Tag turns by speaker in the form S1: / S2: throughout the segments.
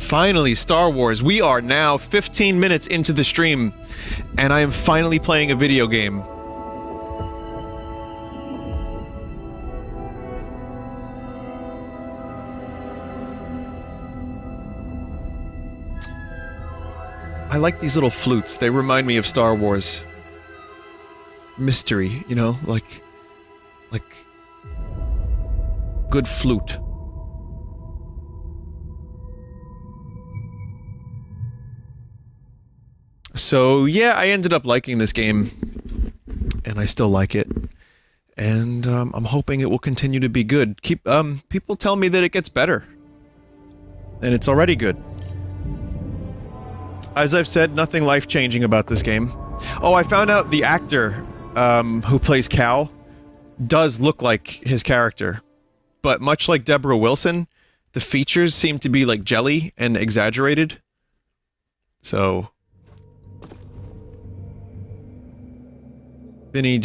S1: Finally, Star Wars. We are now 15 minutes into the stream, and I am finally playing a video game. I like these little flutes. They remind me of Star Wars. Mystery, you know, like good flute. So yeah, I ended up liking this game, and I still like it, and I'm hoping it will continue to be good. People tell me that it gets better, and it's already good. As I've said, nothing life-changing about this game. Oh, I found out the actor who plays Cal does look like his character, but much like Deborah Wilson, the features seem to be like jelly and exaggerated. So, Vinny, what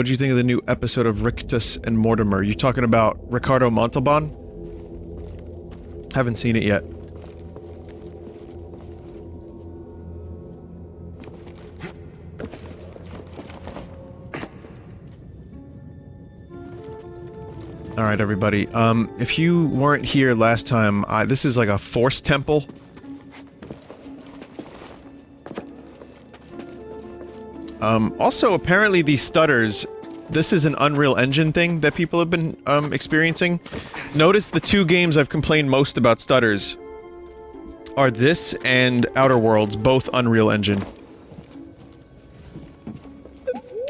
S1: did you think of the new episode of Rictus and Mortimer? You talking about Ricardo Montalban? Haven't seen it yet. Alright, everybody. If you weren't here last time, this is like a Force temple. Also, apparently these stutters, this is an Unreal Engine thing that people have been, experiencing. Notice the two games I've complained most about stutters are this and Outer Worlds, both Unreal Engine.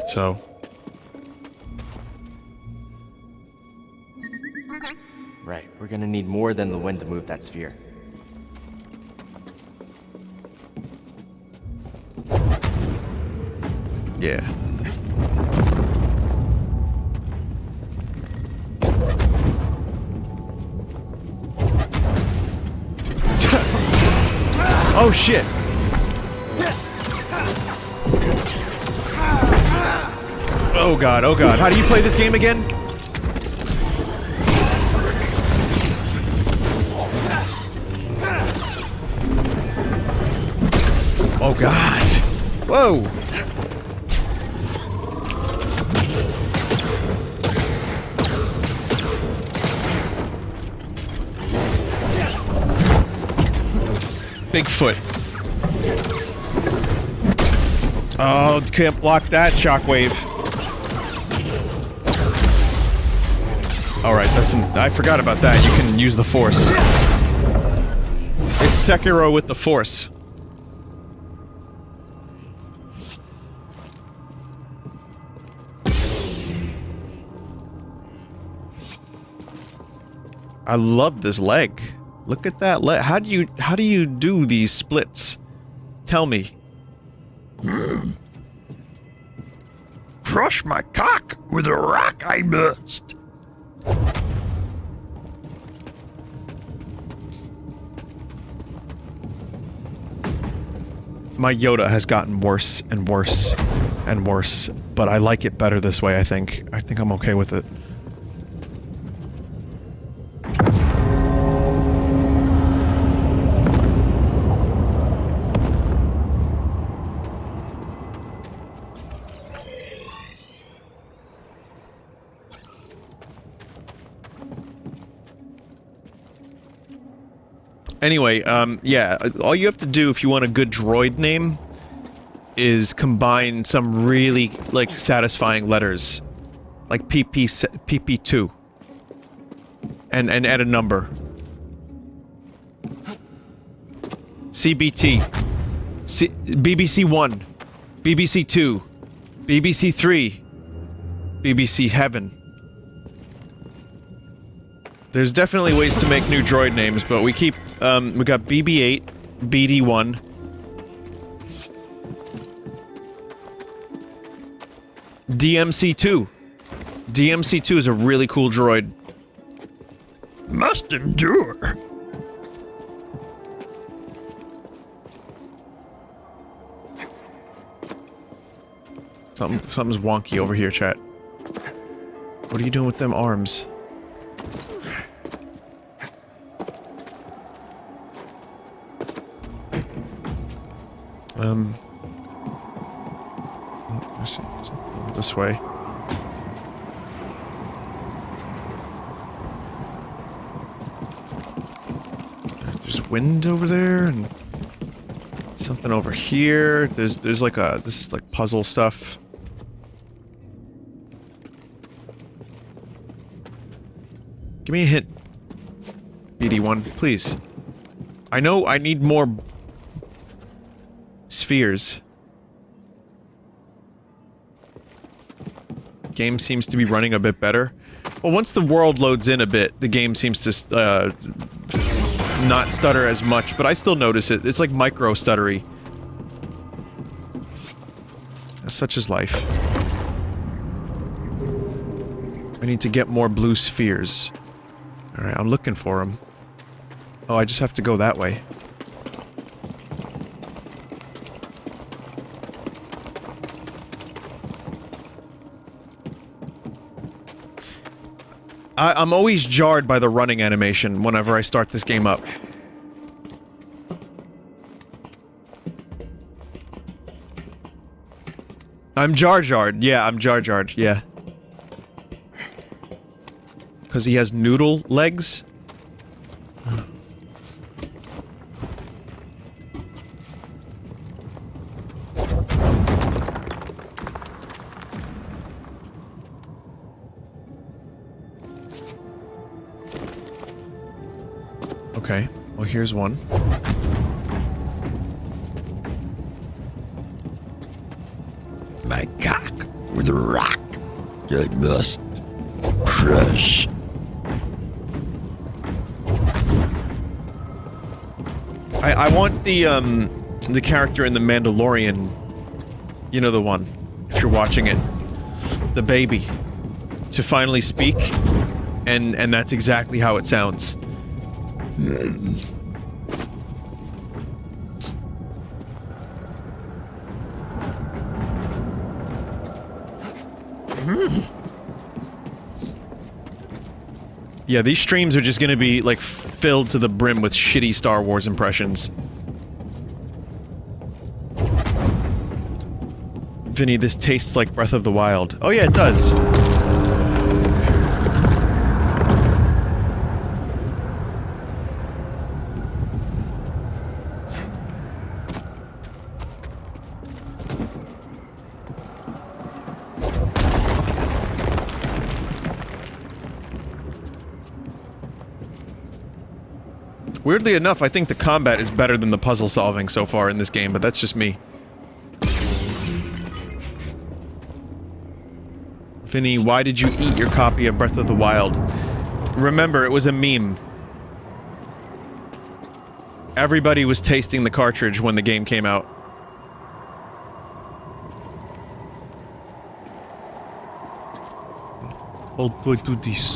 S1: So...
S2: Right, we're gonna need more than the wind to move that sphere.
S1: Yeah. Oh shit! Oh god, oh god. How do you play this game again? Oh god! Whoa! Bigfoot. Oh, can't block that shockwave. Alright, I forgot about that. You can use the Force. It's Sekiro with the Force. I love this leg. Look at that leg. How do you do these splits? Tell me.
S3: Crush my cock with a rock I must.
S1: My Yoda has gotten worse and worse and worse, but I like it better this way, I think. I think I'm okay with it. Anyway, yeah, all you have to do if you want a good droid name is combine some really, like, satisfying letters. Like PP2. And add a number. CBT. BBC1. BBC2. BBC3. BBC Heaven. There's definitely ways to make new droid names, but we keep, we got BB-8, BD-1. DMC-2. DMC-2 is a really cool droid.
S3: Must endure.
S1: Something's wonky over here, chat. What are you doing with them arms? Let's see. This way. There's wind over there, and something over here. There's like this is like puzzle stuff. Give me a hint, BD1, please. I know I need more spheres. Game seems to be running a bit better. Well, once the world loads in a bit, the game seems to not stutter as much, but I still notice it. It's like micro stuttery. Such is life. I need to get more blue spheres. Alright, I'm looking for them. Oh, I just have to go that way. I'm always jarred by the running animation whenever I start this game up. I'm Jar Jarred. Yeah, I'm Jar Jarred. Yeah. Because he has noodle legs? Okay, well here's one.
S3: My cock with a rock I must crush.
S1: I want the character in The Mandalorian, you know the one, if you're watching it, the baby, to finally speak, and that's exactly how it sounds. Yeah, these streams are just gonna be, like, filled to the brim with shitty Star Wars impressions. Vinny, this tastes like Breath of the Wild. Oh yeah, it does. Weirdly enough, I think the combat is better than the puzzle solving so far in this game, but that's just me. Vinny, why did you eat your copy of Breath of the Wild? Remember, it was a meme. Everybody was tasting the cartridge when the game came out. Old boy, do this.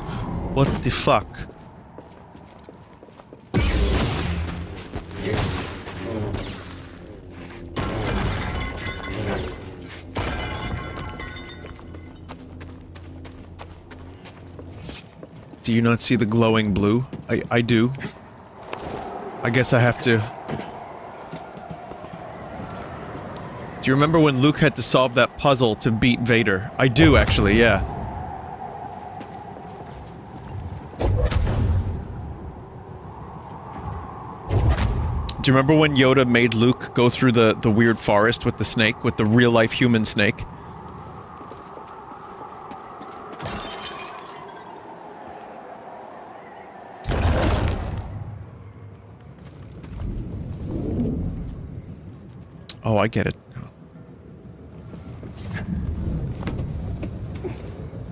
S1: What the fuck? Do you not see the glowing blue? I do. I guess I have to... Do you remember when Luke had to solve that puzzle to beat Vader? I do, actually, yeah. Do you remember when Yoda made Luke go through the weird forest with the snake, with the real-life human snake? Oh, I get it.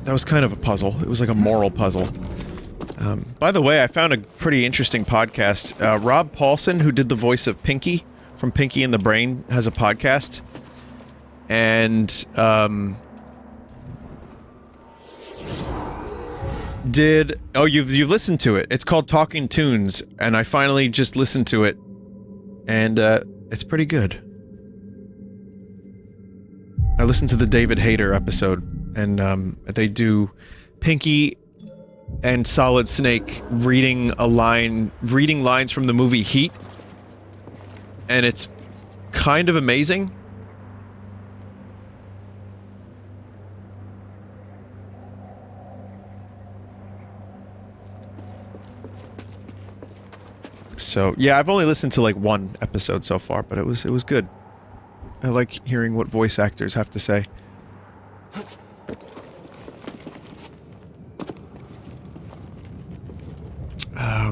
S1: That was kind of a puzzle. It was like a moral puzzle. By the way, I found a pretty interesting podcast. Rob Paulson, who did the voice of Pinky from Pinky and the Brain, has a podcast. And, oh, you've listened to it. It's called Talking Tunes, and I finally just listened to it. And, it's pretty good. I listened to the David Hayter episode, and, they do Pinky and Solid Snake reading lines from the movie Heat, and it's kind of amazing. So, yeah, I've only listened to like one episode so far, but it was good. I like hearing what voice actors have to say. I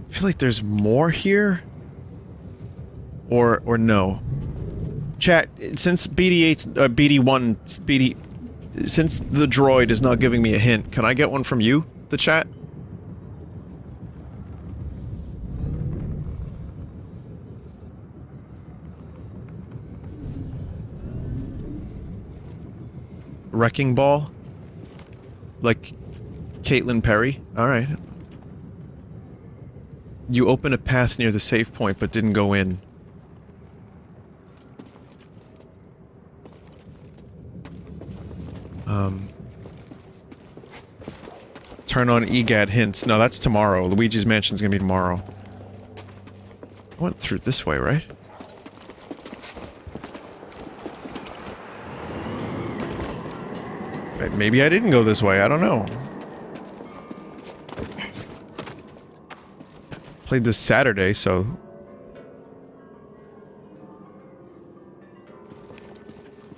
S1: feel like there's more here. Or no. Chat, since since the droid is not giving me a hint, can I get one from you, the chat? Wrecking ball? Like Caitlin Perry? Alright. You open a path near the save point but didn't go in. Turn on EGAD hints. No, that's tomorrow. Luigi's Mansion's gonna be tomorrow. I went through this way, right? Maybe I didn't go this way, I don't know. Played this Saturday, so...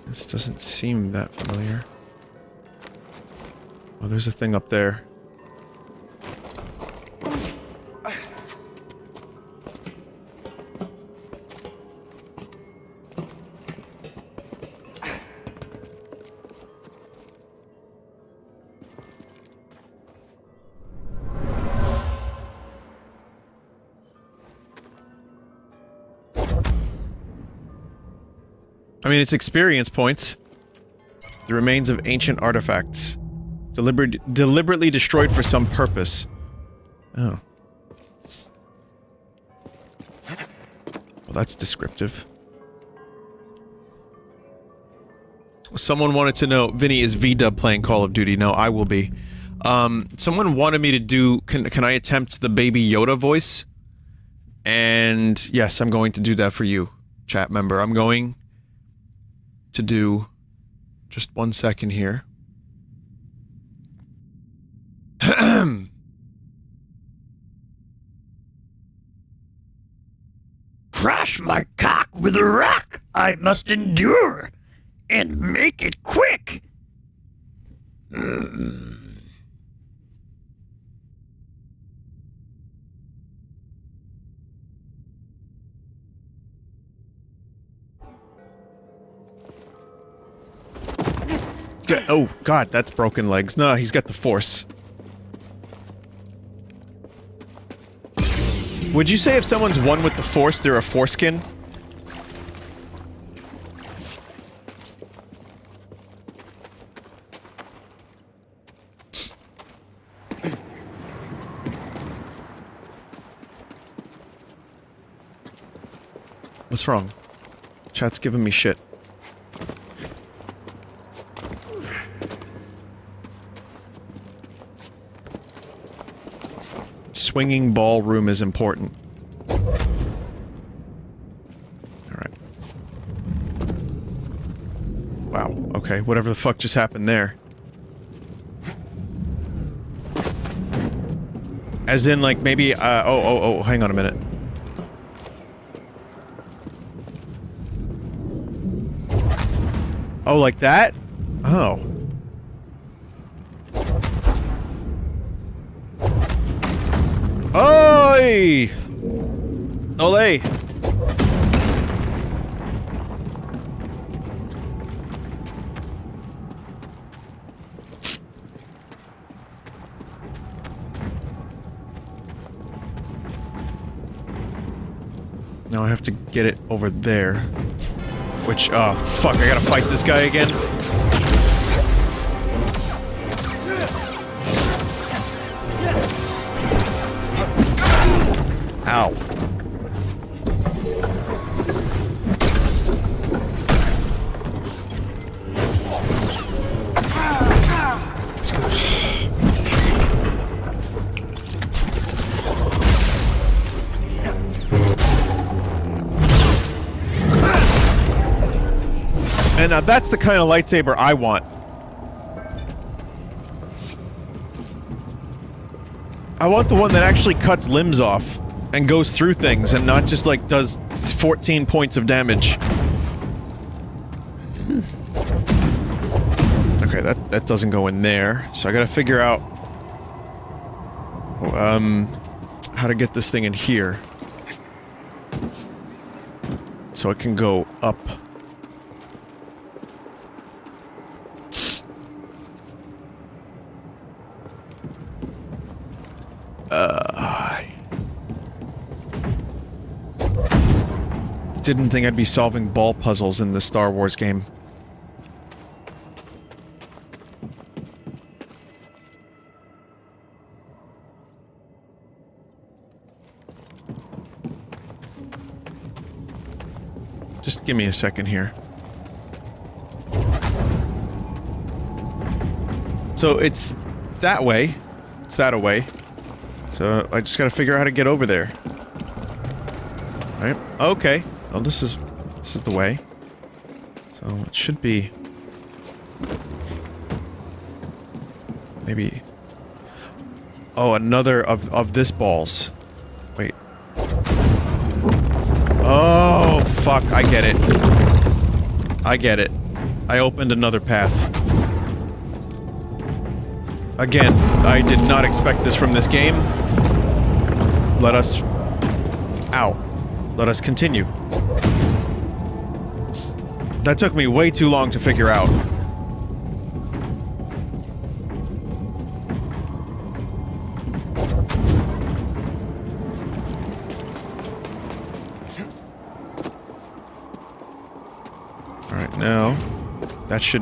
S1: This doesn't seem that familiar. Oh, there's a thing up there. I mean, it's experience points. The remains of ancient artifacts. Deliberately destroyed for some purpose. Oh. Well, that's descriptive. Someone wanted to know, Vinny, is V-Dub playing Call of Duty? No, I will be. Someone wanted me to do, can I attempt the Baby Yoda voice? And yes, I'm going to do that for you, chat member. I'm going to do just 1 second here.
S3: Crush my cock with a rock I must endure, and make it quick.
S1: Oh, God, that's broken legs. No, he's got the force. Would you say if someone's one with the force, they're a foreskin? What's wrong? Chat's giving me shit. Swinging ballroom is important. Alright. Wow, okay, whatever the fuck just happened there. As in, like, maybe, oh, hang on a minute. Oh, like that? Oh. Oi! Ole! Now I have to get it over there. Which, oh, fuck, I gotta fight this guy again? Ow. And now that's the kind of lightsaber I want. I want the one that actually cuts limbs off and goes through things and not just like does 14 points of damage. Okay, that doesn't go in there. So I gotta figure out how to get this thing in here. So it can go up. Didn't think I'd be solving ball puzzles in the Star Wars game. Just give me a second here. So it's that way. It's that away. So I just gotta figure out how to get over there. Right? Okay. Oh, this is the way. So it should be maybe. Oh, another of this balls. Wait. Oh, fuck, I get it. I get it. I opened another path. Again, I did not expect this from this game. Let us... Ow. Let us continue. That took me way too long to figure out. Alright, now... That should...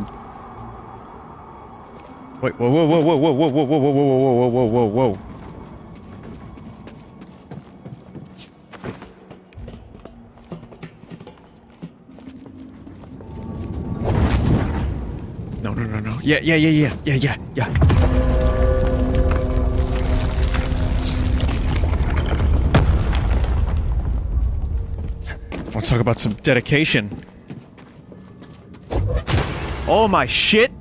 S1: Wait, whoa, whoa, whoa, whoa, whoa, whoa, whoa, whoa, whoa, whoa, whoa, whoa, whoa, whoa. No, no, no, no. Yeah. I want to talk about some dedication. Oh my shit!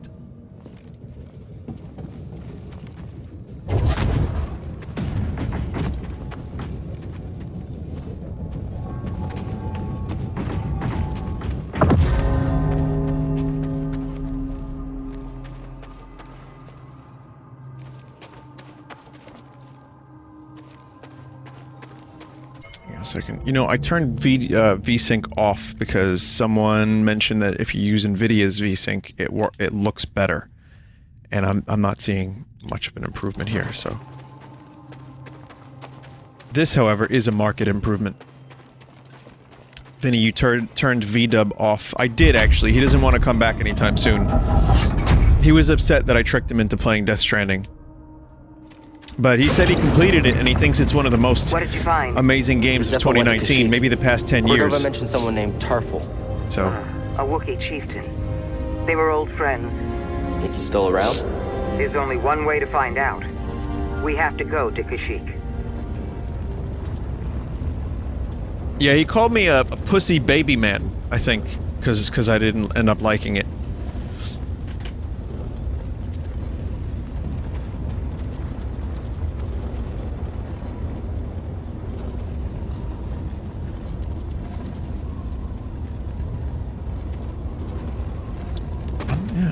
S1: Second. You know, I turned VSync off because someone mentioned that if you use NVIDIA's VSync, it looks better, and I'm not seeing much of an improvement here. So this, however, is a marked improvement. Vinny, you turned VDub off. I did actually. He doesn't want to come back anytime soon. He was upset that I tricked him into playing Death Stranding. But he said he completed it, and he thinks it's one of the most amazing games of 2019, maybe the past 10 years.
S2: Cordova mentioned someone named Tarful.
S1: So...
S4: a Wookiee chieftain. They were old friends.
S2: Think he's still around?
S4: There's only one way to find out. We have to go to Kashyyyk.
S1: Yeah, he called me a pussy baby man, I think, because I didn't end up liking it.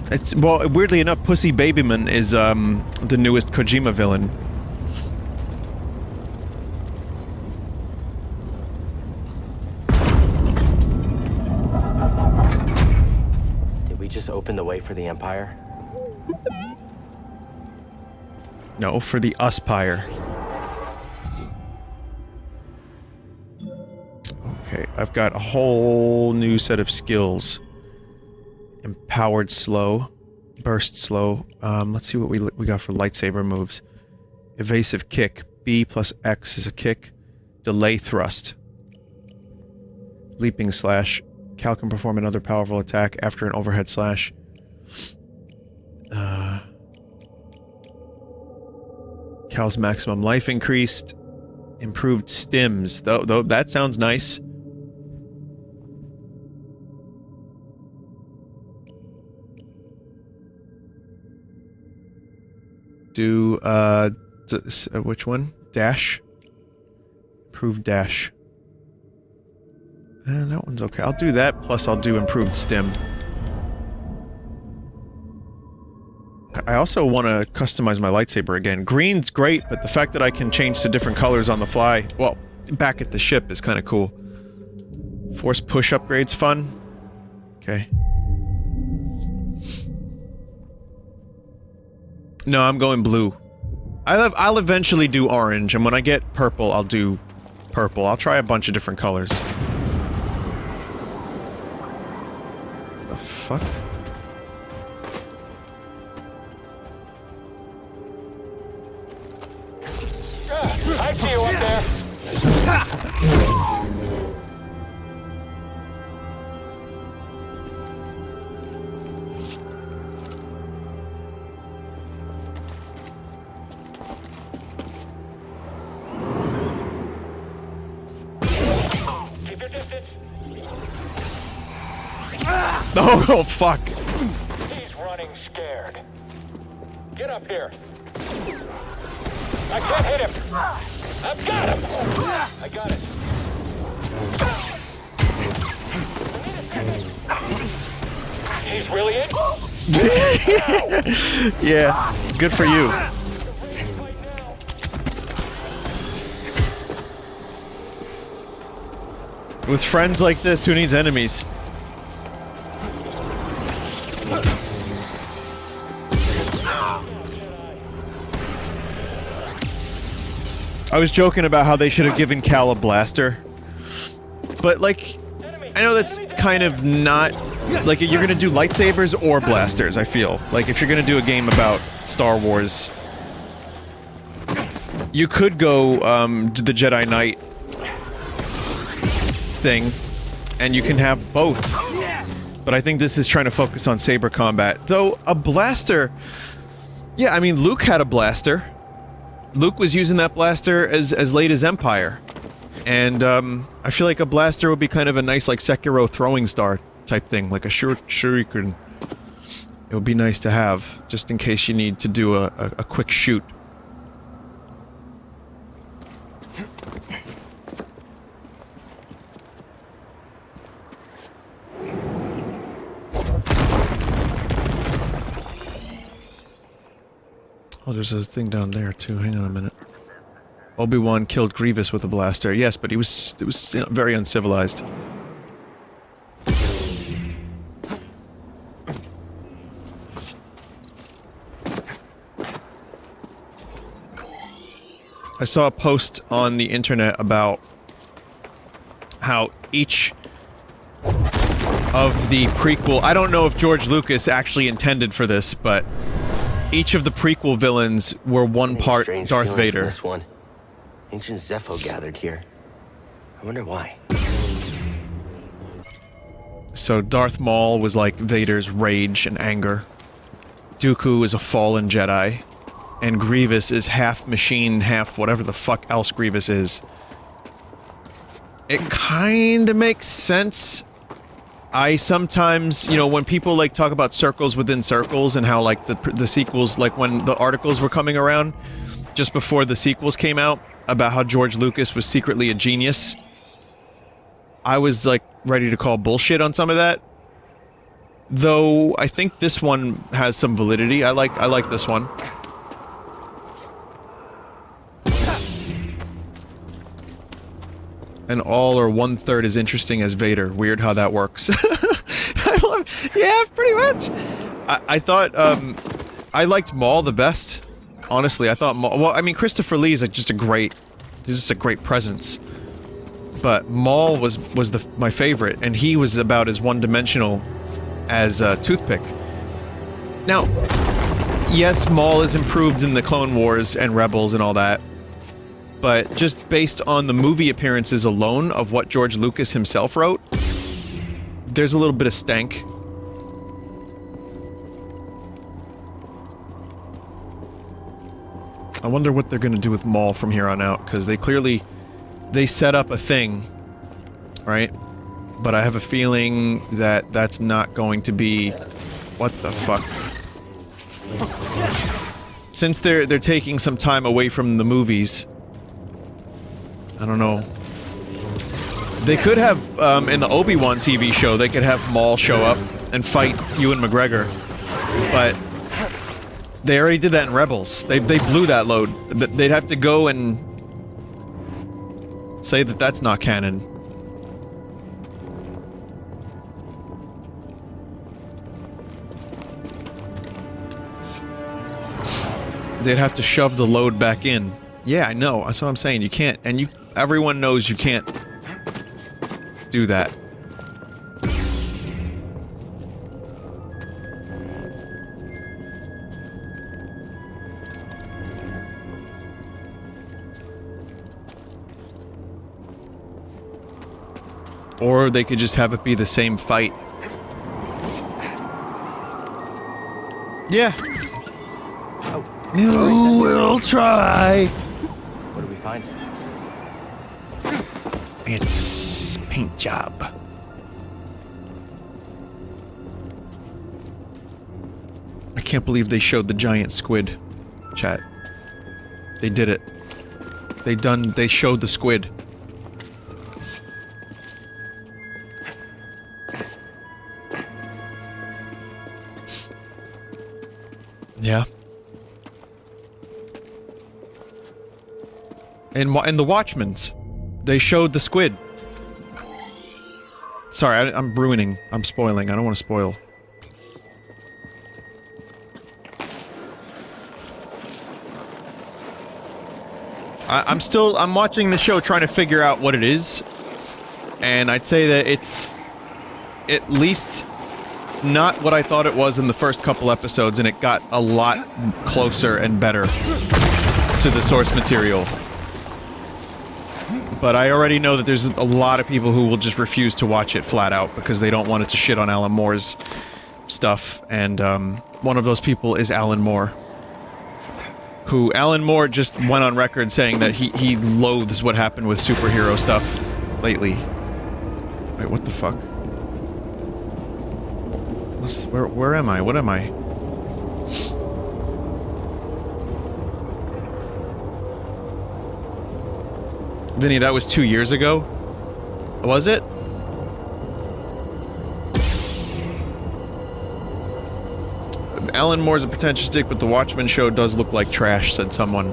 S1: It's, well, weirdly enough, Pussy Babyman is, the newest Kojima villain.
S2: Did we just open the way for the Empire?
S1: No, for the Uspire. Okay, I've got a whole new set of skills. Empowered slow, burst slow. Let's see what we got for lightsaber moves. Evasive kick. B plus X is a kick. Delay thrust. Leaping slash. Cal can perform another powerful attack after an overhead slash. Cal's maximum life increased. Improved stims. Though that sounds nice. Do, which one? Dash? Improved dash. That one's okay. I'll do that, plus I'll do improved stim. I also want to customize my lightsaber again. Green's great, but the fact that I can change to different colors on the fly, well, back at the ship is kind of cool. Force push upgrade's fun. Okay. No, I'm going blue. I'll eventually do orange, and when I get purple, I'll do purple. I'll try a bunch of different colors. The fuck?
S5: I see you up there. Keep your distance.
S1: Oh, fuck.
S5: He's running scared. Get up here. I can't hit him. I've got him. I got it. He's really in?
S1: Yeah, good for you. With friends like this, who needs enemies? I was joking about how they should have given Cal a blaster. But, like, I know that's kind of not... Like, you're gonna do lightsabers or blasters, I feel. Like, if you're gonna do a game about Star Wars... You could go, to the Jedi Knight... thing, and you can have both. But I think this is trying to focus on saber combat. Though, a blaster... Yeah, I mean, Luke had a blaster. Luke was using that blaster as late as Empire. And, I feel like a blaster would be kind of a nice, like, Sekiro throwing star type thing, like a shuriken. It would be nice to have, just in case you need to do a quick shoot. Oh, there's a thing down there, too. Hang on a minute. Obi-Wan killed Grievous with a blaster. Yes, but it was very uncivilized. I saw a post on the internet about how each of the prequel... I don't know if George Lucas actually intended for this, but each of the prequel villains were one part Darth Vader.
S2: This one. Ancient Zepho gathered here. I wonder why.
S1: So Darth Maul was like Vader's rage and anger. Dooku is a fallen Jedi. And Grievous is half machine, half whatever the fuck else Grievous is. It kinda makes sense. I sometimes, you know, when people like talk about circles within circles and how like the sequels, like when the articles were coming around just before the sequels came out about how George Lucas was secretly a genius, I was like ready to call bullshit on some of that. Though I think this one has some validity. I like this one. And all or one-third as interesting as Vader. Weird how that works. Yeah, pretty much. I thought, I liked Maul the best. Honestly, I thought Maul... Well, I mean, Christopher Lee is just a great... He's just a great presence. But Maul was my favorite, and he was about as one-dimensional as Toothpick. Now, yes, Maul is improved in the Clone Wars and Rebels and all that. But just based on the movie appearances alone of what George Lucas himself wrote, there's a little bit of stank. I wonder what they're gonna do with Maul from here on out, because they set up a thing, right? But I have a feeling that that's not going to be... What the fuck? since they're taking some time away from the movies, I don't know. They could have, in the Obi-Wan TV show, they could have Maul show up and fight Ewan McGregor. But they already did that in Rebels. They blew that load. They'd have to go and say that that's not canon. They'd have to shove the load back in. Yeah, I know. That's what I'm saying. You can't, and everyone knows you can't do that. Or they could just have it be the same fight. Yeah. You will try.
S2: What do we find?
S1: It's paint job. I can't believe they showed the giant squid. Chat. They did it. They showed the squid. Yeah. In the Watchmen's, they showed the squid. Sorry, I'm ruining. I'm spoiling. I don't want to spoil. I'm watching the show trying to figure out what it is. And I'd say that it's at least not what I thought it was in the first couple episodes, and it got a lot closer and better to the source material. But I already know that there's a lot of people who will just refuse to watch it flat out because they don't want it to shit on Alan Moore's stuff, and one of those people is Alan Moore. Who Alan Moore just went on record saying that he loathes what happened with superhero stuff lately. Wait, what the fuck? Where am I? What am I? Vinny, that was 2 years ago? Was it? Alan Moore's a pretentious dick, but the Watchmen show does look like trash, said someone.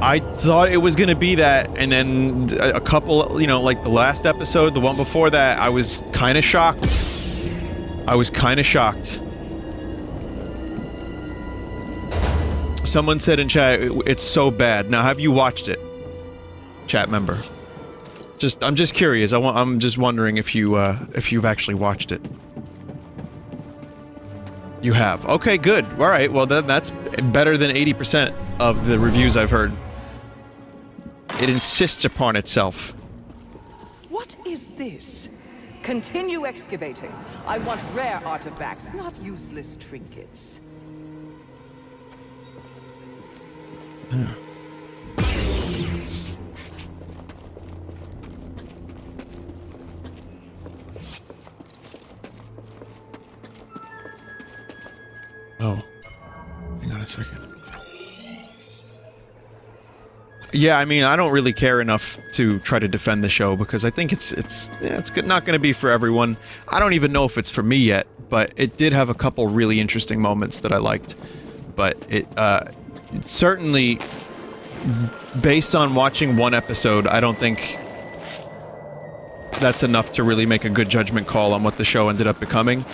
S1: I thought it was gonna be that, and then a couple, you know, like the last episode, the one before that, I was kinda shocked. Someone said in chat, it's so bad. Now, have you watched it? Chat member. I'm just curious. I'm just wondering if you've actually watched it. You have. Okay, good. All right. Well, then that's better than 80% of the reviews I've heard. It insists upon itself.
S6: What is this? Continue excavating. I want rare artifacts, not useless trinkets.
S1: Yeah. Oh. Hang on a second. Yeah, I mean, I don't really care enough to try to defend the show because I think it's not going to be for everyone. I don't even know if it's for me yet, but it did have a couple really interesting moments that I liked. But it certainly, based on watching one episode, I don't think that's enough to really make a good judgment call on what the show ended up becoming.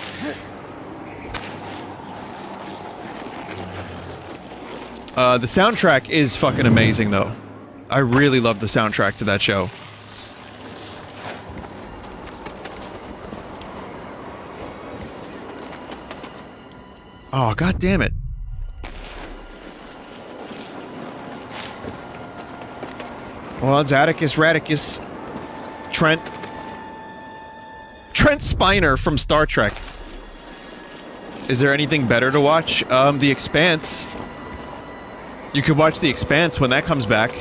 S1: The soundtrack is fucking amazing, though. I really love the soundtrack to that show. Oh, god damn it. Well, it's Atticus Radicus. Trent Spiner from Star Trek. Is there anything better to watch? The Expanse. You could watch The Expanse when that comes back.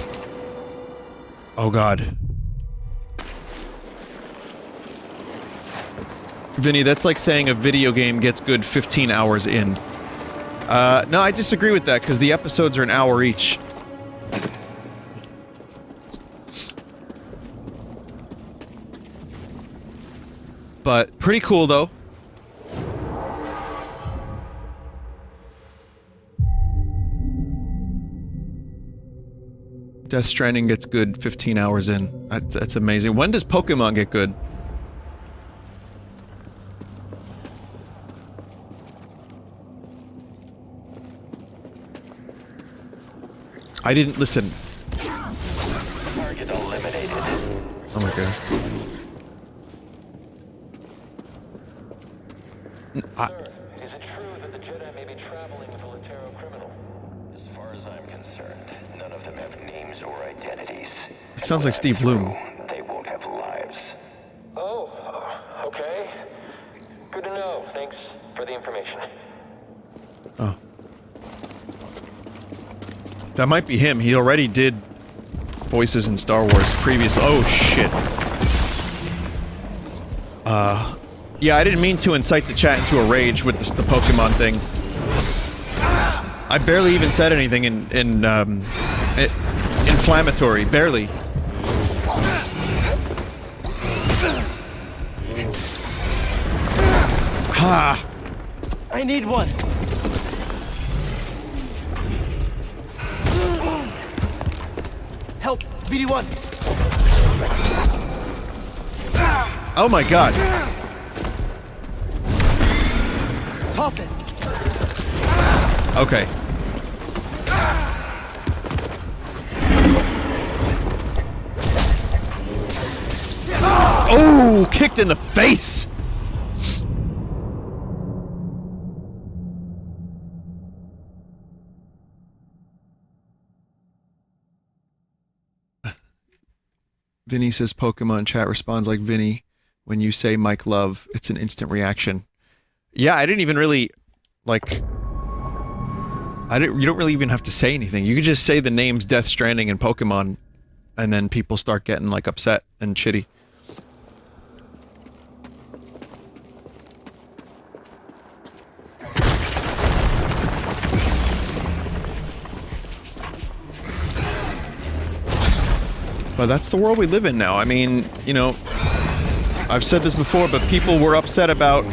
S1: Oh god. Vinny, that's like saying a video game gets good 15 hours in. No, I disagree with that, because the episodes are an hour each. But, pretty cool, though. Death Stranding gets good 15 hours in. That's amazing. When does Pokemon get good? I didn't listen.
S5: Target eliminated.
S1: Oh my god.
S5: Sir, is it true that the Jedi may be traveling with a Latero criminal? As far as I'm concerned, none of them have names or identities.
S1: It sounds like Steve Bloom.
S5: They won't have lives. Oh, okay. Good to know. Thanks for the information.
S1: Oh. That might be him. He already did voices in Star Wars previous. Oh shit. Yeah, I didn't mean to incite the chat into a rage with the Pokemon thing. I barely even said anything inflammatory. Barely. Ha!
S2: I need one. Help, BD1.
S1: Oh my god.
S2: Toss it.
S1: Okay. Oh, kicked in the face. Vinny says Pokemon chat responds like Vinny. When you say Mike Love, it's an instant reaction. Yeah, I didn't even really, like... you don't really even have to say anything. You could just say the names Death Stranding and Pokemon, and then people start getting, like, upset and shitty. But that's the world we live in now. I mean, you know, I've said this before, but people were upset about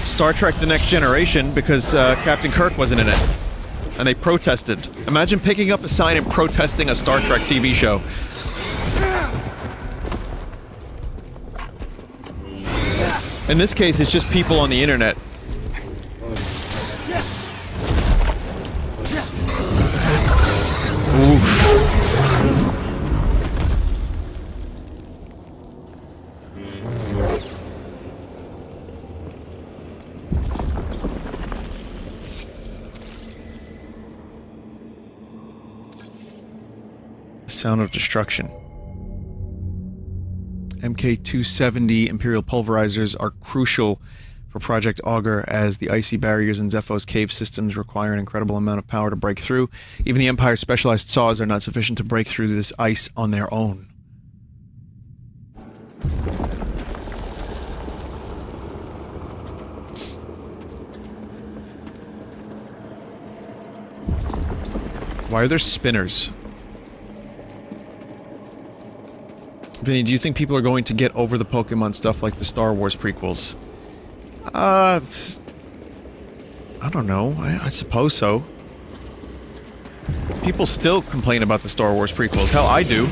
S1: Star Trek The Next Generation because Captain Kirk wasn't in it. And they protested. Imagine picking up a sign and protesting a Star Trek TV show. In this case, it's just people on the internet. Oof. Sound of destruction. MK270 Imperial pulverizers are crucial for Project Augur, as the icy barriers in Zepho's cave systems require an incredible amount of power to break through. Even the Empire's specialized saws are not sufficient to break through this ice on their own. Why are there spinners? Vinny, do you think people are going to get over the Pokemon stuff like the Star Wars prequels? I don't know. I suppose so. People still complain about the Star Wars prequels. Hell, I do.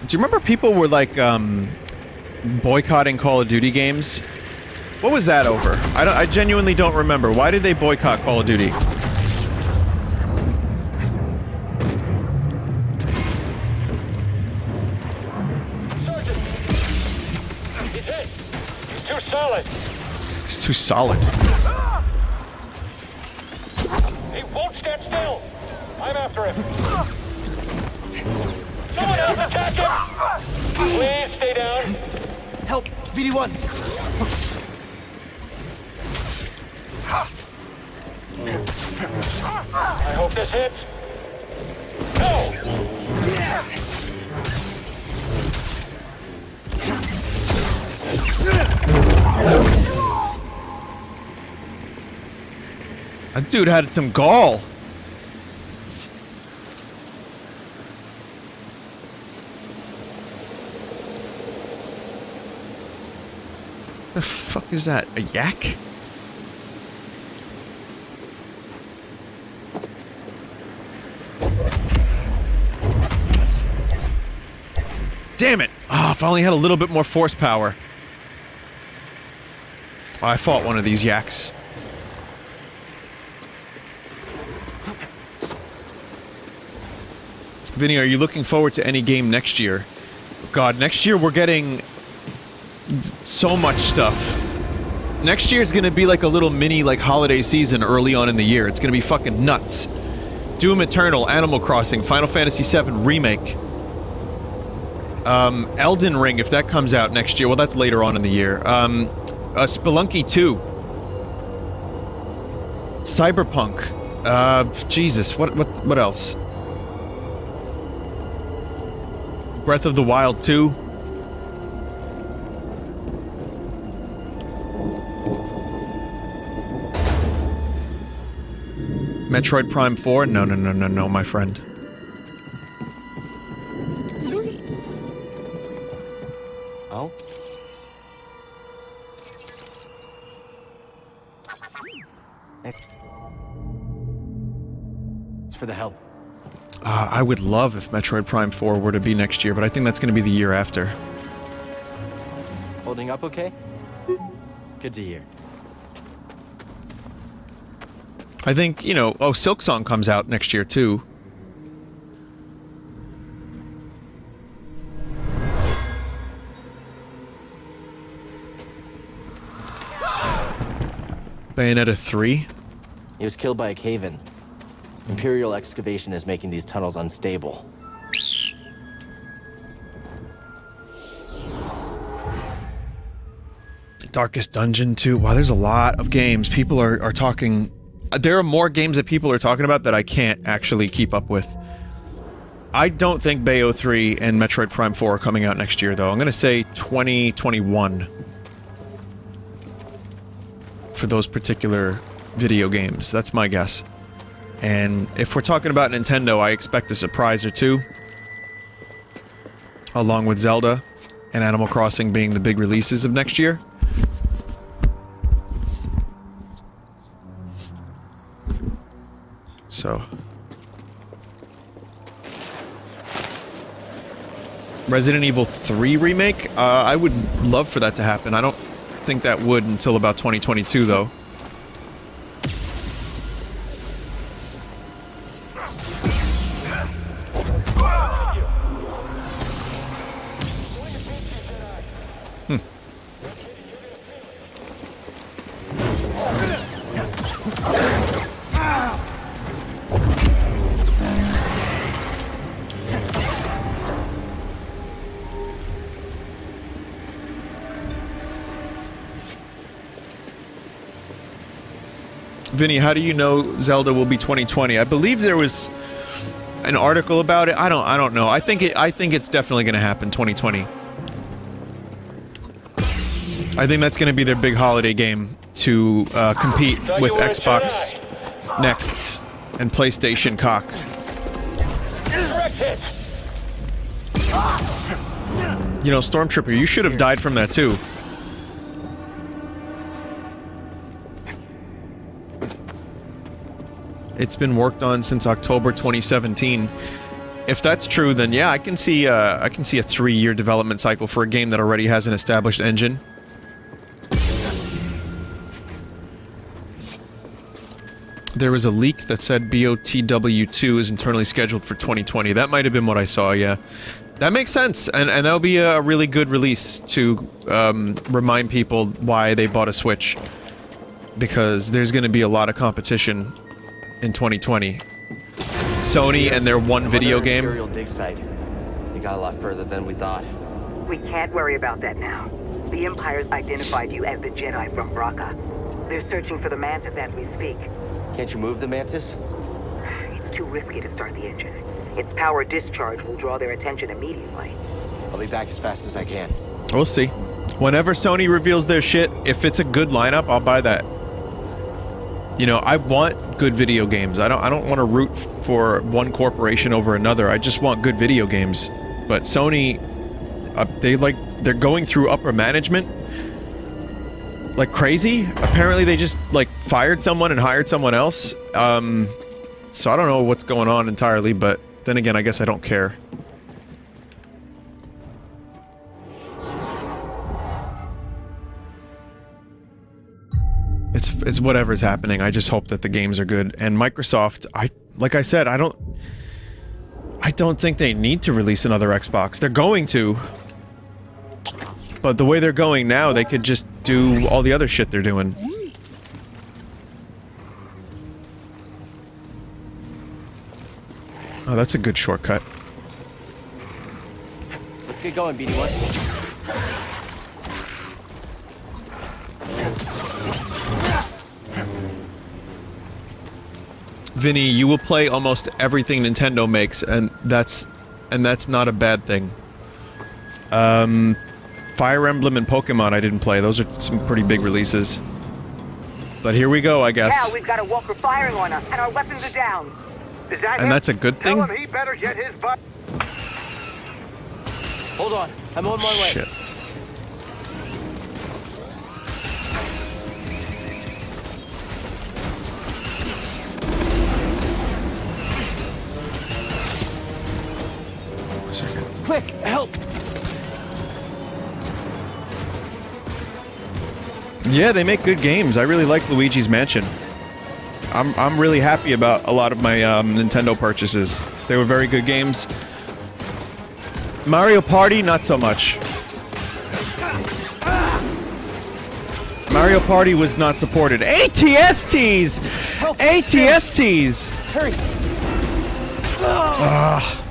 S1: Do you remember people were like, boycotting Call of Duty games? What was that over? I genuinely don't remember. Why did they boycott Call of Duty?
S5: Sergeant! He's hit! He's too solid!
S1: It's too solid.
S5: He won't stand still! I'm after him! Someone else attack him! Please stay down.
S2: BD1.
S5: I hope this hits. Go!
S1: That dude had some gall. The fuck is that? A yak? Damn it! Ah, if I only had a little bit more force power. Oh, I fought one of these yaks. Vinny, are you looking forward to any game next year? God, next year we're getting so much stuff. Next year is gonna be like a little mini like holiday season early on in the year. It's gonna be fucking nuts. Doom Eternal, Animal Crossing, Final Fantasy VII Remake. Elden Ring, if that comes out next year. Well, that's later on in the year. Spelunky 2. Cyberpunk. Jesus, what else? Breath of the Wild 2. Metroid Prime 4? No, my friend.
S2: Oh? It's for the help.
S1: I would love if Metroid Prime 4 were to be next year, but I think that's going to be the year after.
S2: Holding up okay? Good to hear.
S1: I think, you know, Silksong comes out next year, too. Bayonetta 3?
S2: He was killed by a cave-in. Imperial excavation is making these tunnels unstable.
S1: Darkest Dungeon 2. Wow, there's a lot of games. People are talking... There are more games that people are talking about that I can't actually keep up with. I don't think Bayo 3 and Metroid Prime 4 are coming out next year, though. I'm gonna say 2021. For those particular video games. That's my guess. And if we're talking about Nintendo, I expect a surprise or two. Along with Zelda and Animal Crossing being the big releases of next year. So... Resident Evil 3 remake? I would love for that to happen. I don't think that would until about 2022, though. Vinny, how do you know Zelda will be 2020? I believe there was an article about it. I don't know. I think it's definitely going to happen 2020. I think that's going to be their big holiday game to compete with Xbox Next and PlayStation cock. You know, Stormtrooper, you should have died from that too. It's been worked on since October 2017. If that's true, then yeah, I can see a 3-year development cycle for a game that already has an established engine. There was a leak that said BOTW2 is internally scheduled for 2020. That might have been what I saw, yeah. That makes sense, and that'll be a really good release to remind people why they bought a Switch. Because there's going to be a lot of competition in 2020. Sony and their one video game.
S2: Imperial dig site. They got a lot further than we thought.
S4: We can't worry about that now. The Empire's identified you as the Jedi from Braca. They're searching for the Mantis as we speak.
S2: Can't you move the Mantis?
S4: It's too risky to start the engine. Its power discharge will draw their attention immediately.
S2: I'll be back as fast as I can.
S1: We'll see. Whenever Sony reveals their shit, if it's a good lineup, I'll buy that. You know, I want good video games. I don't want to root for one corporation over another. I just want good video games. But Sony, they're going through upper management like crazy. Apparently they just like fired someone and hired someone else. So I don't know what's going on entirely, but then again, I guess I don't care. It's whatever's happening. I just hope that the games are good. And Microsoft, like I said, I don't think they need to release another Xbox. They're going to. But the way they're going now, they could just do all the other shit they're doing. Oh, that's a good shortcut.
S2: Let's get going, BD1.
S1: Vinny, you will play almost everything Nintendo makes, and that's not a bad thing. Fire Emblem and Pokemon I didn't play. Those are some pretty big releases. But here we go, I guess.
S4: Cal, we've got a walker firing on us, and our weapons are down.
S7: Is that
S1: And
S7: him?
S1: that's a good thing?
S7: Tell him he better get his butt.
S2: Hold on, I'm on my way.
S1: Shit. A second.
S2: Quick, help!
S1: Yeah, they make good games. I really like Luigi's Mansion. I'm really happy about a lot of my Nintendo purchases. They were very good games. Mario Party, not so much. Mario Party was not supported. ATSTs! ATSTs!
S2: Hurry!
S1: Ugh.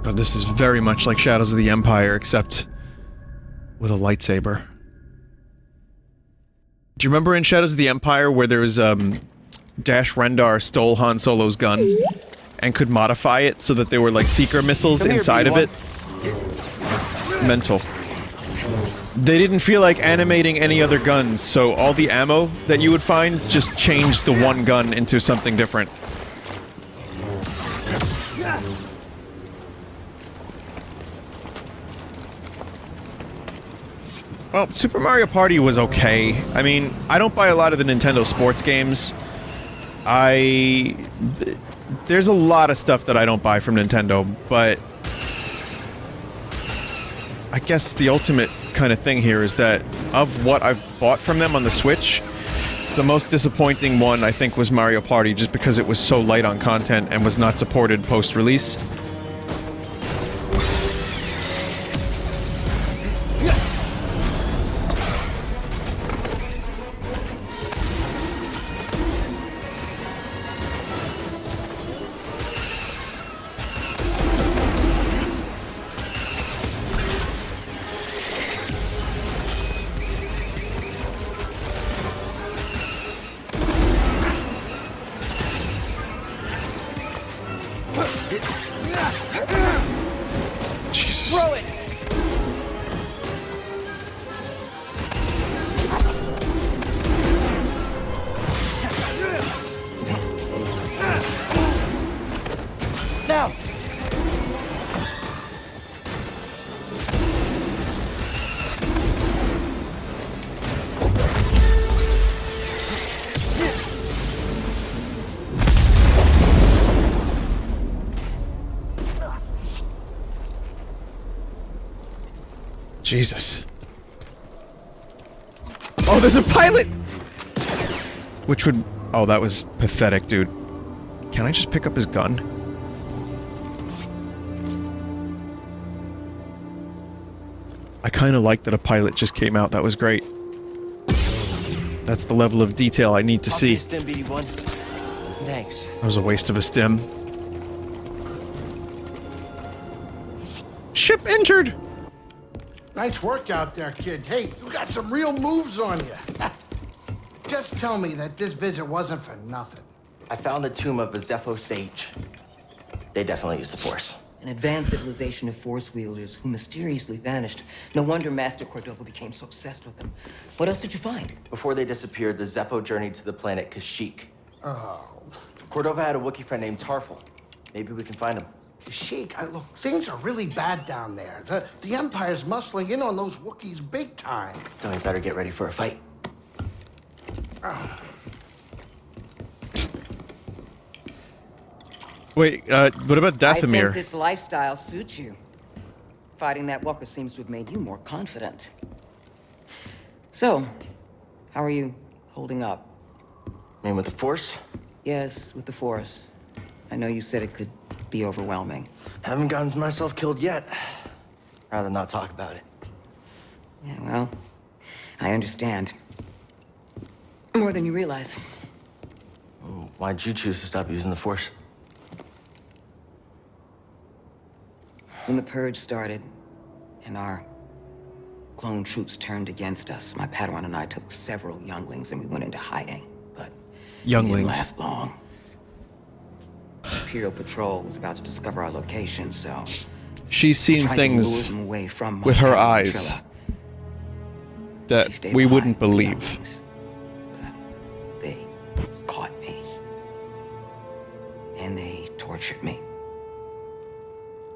S1: God, this is very much like Shadows of the Empire, except with a lightsaber. Do you remember in Shadows of the Empire where there was, Dash Rendar stole Han Solo's gun and could modify it so that there were, like, seeker missiles inside of it? Mental. They didn't feel like animating any other guns, so all the ammo that you would find just changed the one gun into something different. Well, Super Mario Party was okay. I mean, I don't buy a lot of the Nintendo sports games. There's a lot of stuff that I don't buy from Nintendo, but I guess the ultimate kind of thing here is that of what I've bought from them on the Switch, the most disappointing one I think was Mario Party, just because it was so light on content and was not supported post-release. Jesus.
S2: Throw it! Now!
S1: Jesus. Oh, there's a pilot! Which would... Oh, that was pathetic, dude. Can I just pick up his gun? I kind of like that a pilot just came out. That was great. That's the level of detail I need to see.
S2: Stim BD1. Thanks.
S1: That was a waste of a stim. Ship injured!
S8: Nice work out there, kid. Hey, you got some real moves on you. Just tell me that this visit wasn't for nothing.
S2: I found the tomb of a Zepho sage. They definitely used the Force.
S6: An advanced civilization of Force wielders who mysteriously vanished. No wonder Master Cordova became so obsessed with them. What else did you find?
S2: Before they disappeared, the Zepho journeyed to the planet Kashyyyk.
S8: Oh.
S2: Cordova had a Wookiee friend named Tarful. Maybe we can find him.
S8: Kashyyyk, look, things are really bad down there. The Empire's muscling in on those Wookiees big time.
S2: Then we better get ready for a fight.
S1: Wait, what about
S6: I
S1: Dathomir?
S6: think this lifestyle suits you. Fighting that walker seems to have made you more confident. So, how are you holding up?
S2: I mean, with the Force?
S6: Yes, with the Force. I know you said it could be overwhelming.
S2: Haven't gotten myself killed yet. Rather not talk about it.
S6: Yeah, well, I understand. More than you realize.
S2: Why'd you choose to stop using the Force?
S6: When the Purge started, and our clone troops turned against us, my Padawan and I took several younglings and we went into hiding, but
S1: Younglings.
S6: it didn't last long. Imperial patrol was about to discover our location, so
S1: She's seen
S6: tried to lure
S1: things
S6: them away from
S1: with
S6: my
S1: her
S6: Padawan
S1: eyes
S6: Trilla. She
S1: that
S6: stayed
S1: we
S6: behind
S1: wouldn't
S6: with the
S1: believe.
S6: younglings, but they caught me. And they tortured me.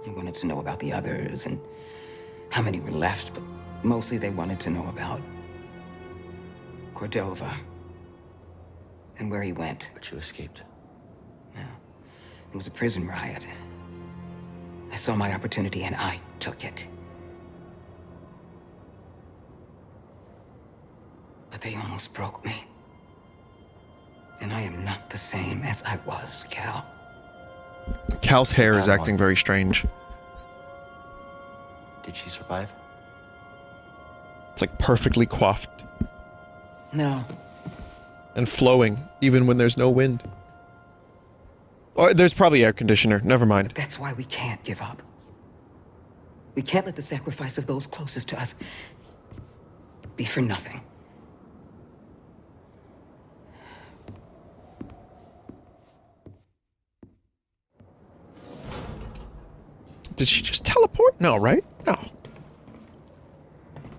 S6: They wanted to know about the others and how many were left, but mostly they wanted to know about Cordova and where he went.
S2: But you escaped.
S6: Yeah. It was a prison riot. I saw my opportunity and I took it. But they almost broke me. And I am not the same as I was, Cal.
S1: Cal's hair is acting very strange.
S2: Did she survive?
S1: It's like perfectly coiffed
S6: No.
S1: and flowing, even when there's no wind. Or there's probably air conditioner. Never mind.
S6: That's why we can't give up. We can't let the sacrifice of those closest to us be for nothing.
S1: Did she just teleport? No, right? No.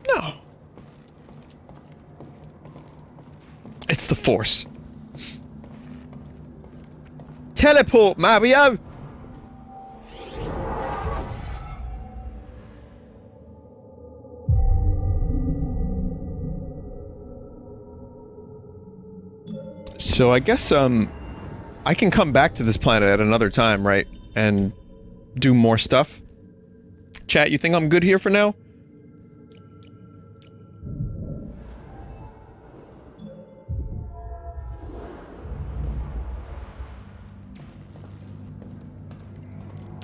S1: No. It's the Force. Teleport, Mario! So I guess, I can come back to this planet at another time, right? And do more stuff. Chat, you think I'm good here for now?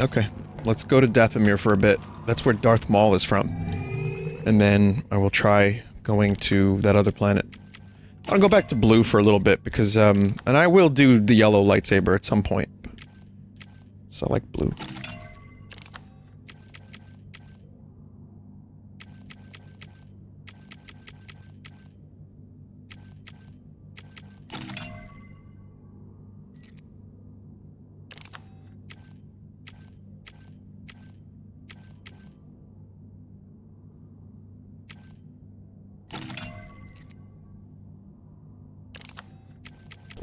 S1: Okay, let's go to Dathomir for a bit. That's where Darth Maul is from. And then I will try going to that other planet. I'll go back to blue for a little bit because, and I will do the yellow lightsaber at some point. So I like blue.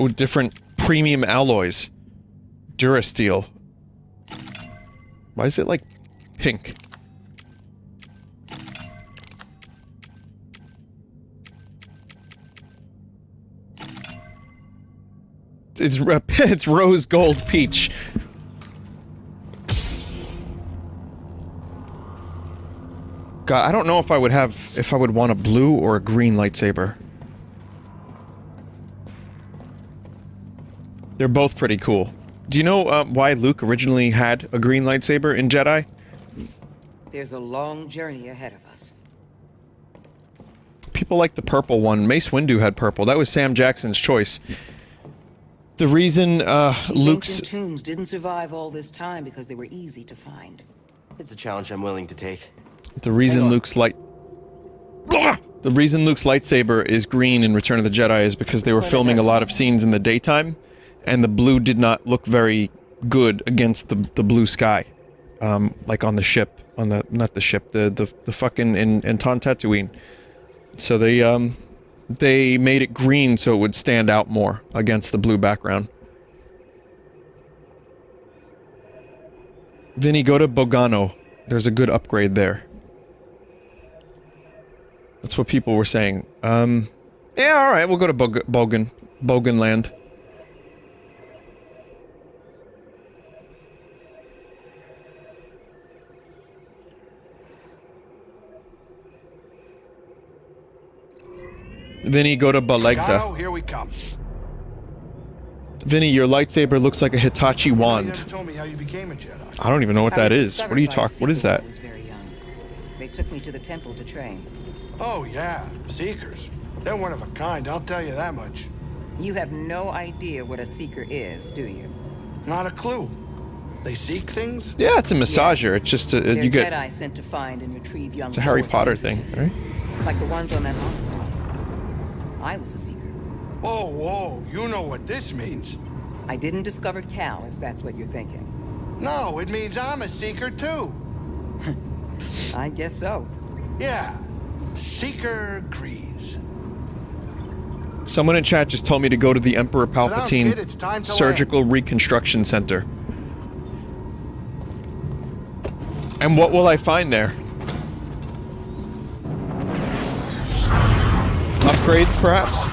S1: Oh, different premium alloys. Durasteel. Why is it like pink? It's rose gold peach. God, I don't know if I would want a blue or a green lightsaber. They're both pretty cool. Do you know why Luke originally had a green lightsaber in Jedi?
S6: There's a long journey ahead of us.
S1: people like the purple one. Mace Windu had purple. That was Sam Jackson's choice. The reason Luke's
S6: Ancient tombs didn't survive all this time because they were easy to find.
S2: It's a challenge I'm willing to take.
S1: the reason
S2: Hang on.
S1: Luke's lightsaber is green in Return of the Jedi is because they were filming a lot of scenes in the daytime, and the blue did not look very good against the blue sky, like on the ship, on the not the ship, the fucking in Taun Tatooine. So they made it green so it would stand out more against the blue background. Vinny, go to Bogano. There's a good upgrade there. That's what people were saying. Yeah, alright, we'll go to Bogan Land. Vinny, go to Balegda.
S8: Gano, here we come.
S1: Vinny, your lightsaber looks like a Hitachi
S8: You
S1: wand.
S8: never told me how you became a Jedi.
S1: I don't even know what
S6: I
S1: that
S6: was
S1: is.
S6: discovered
S1: What are you
S6: by a
S1: talking? What is
S6: seeker when
S1: that?
S6: I was very young. They took me to the temple to train.
S8: Oh, yeah. Seekers. They're one of a kind, I'll tell you that much.
S6: You have no idea what a seeker is, do you?
S8: Not a clue. They seek things?
S1: Yeah, it's a massager.
S6: Yes.
S1: It's just
S6: They're
S1: you get.
S6: Jedi sent to find and retrieve young.
S1: It's a Harry
S6: Force
S1: Potter
S6: sensors.
S1: thing, right?
S6: Like the ones on that island. I was a seeker.
S8: Whoa, whoa, you know what this means.
S6: I didn't discover Cal, if that's what you're thinking.
S8: No, it means I'm a seeker too.
S6: I guess so.
S8: Yeah. Seeker Grease.
S1: Someone in chat just told me to go to the Emperor
S8: down,
S1: Palpatine
S8: kid, it's time to
S1: Surgical Reconstruction Center. And what will I find there? Upgrades, perhaps?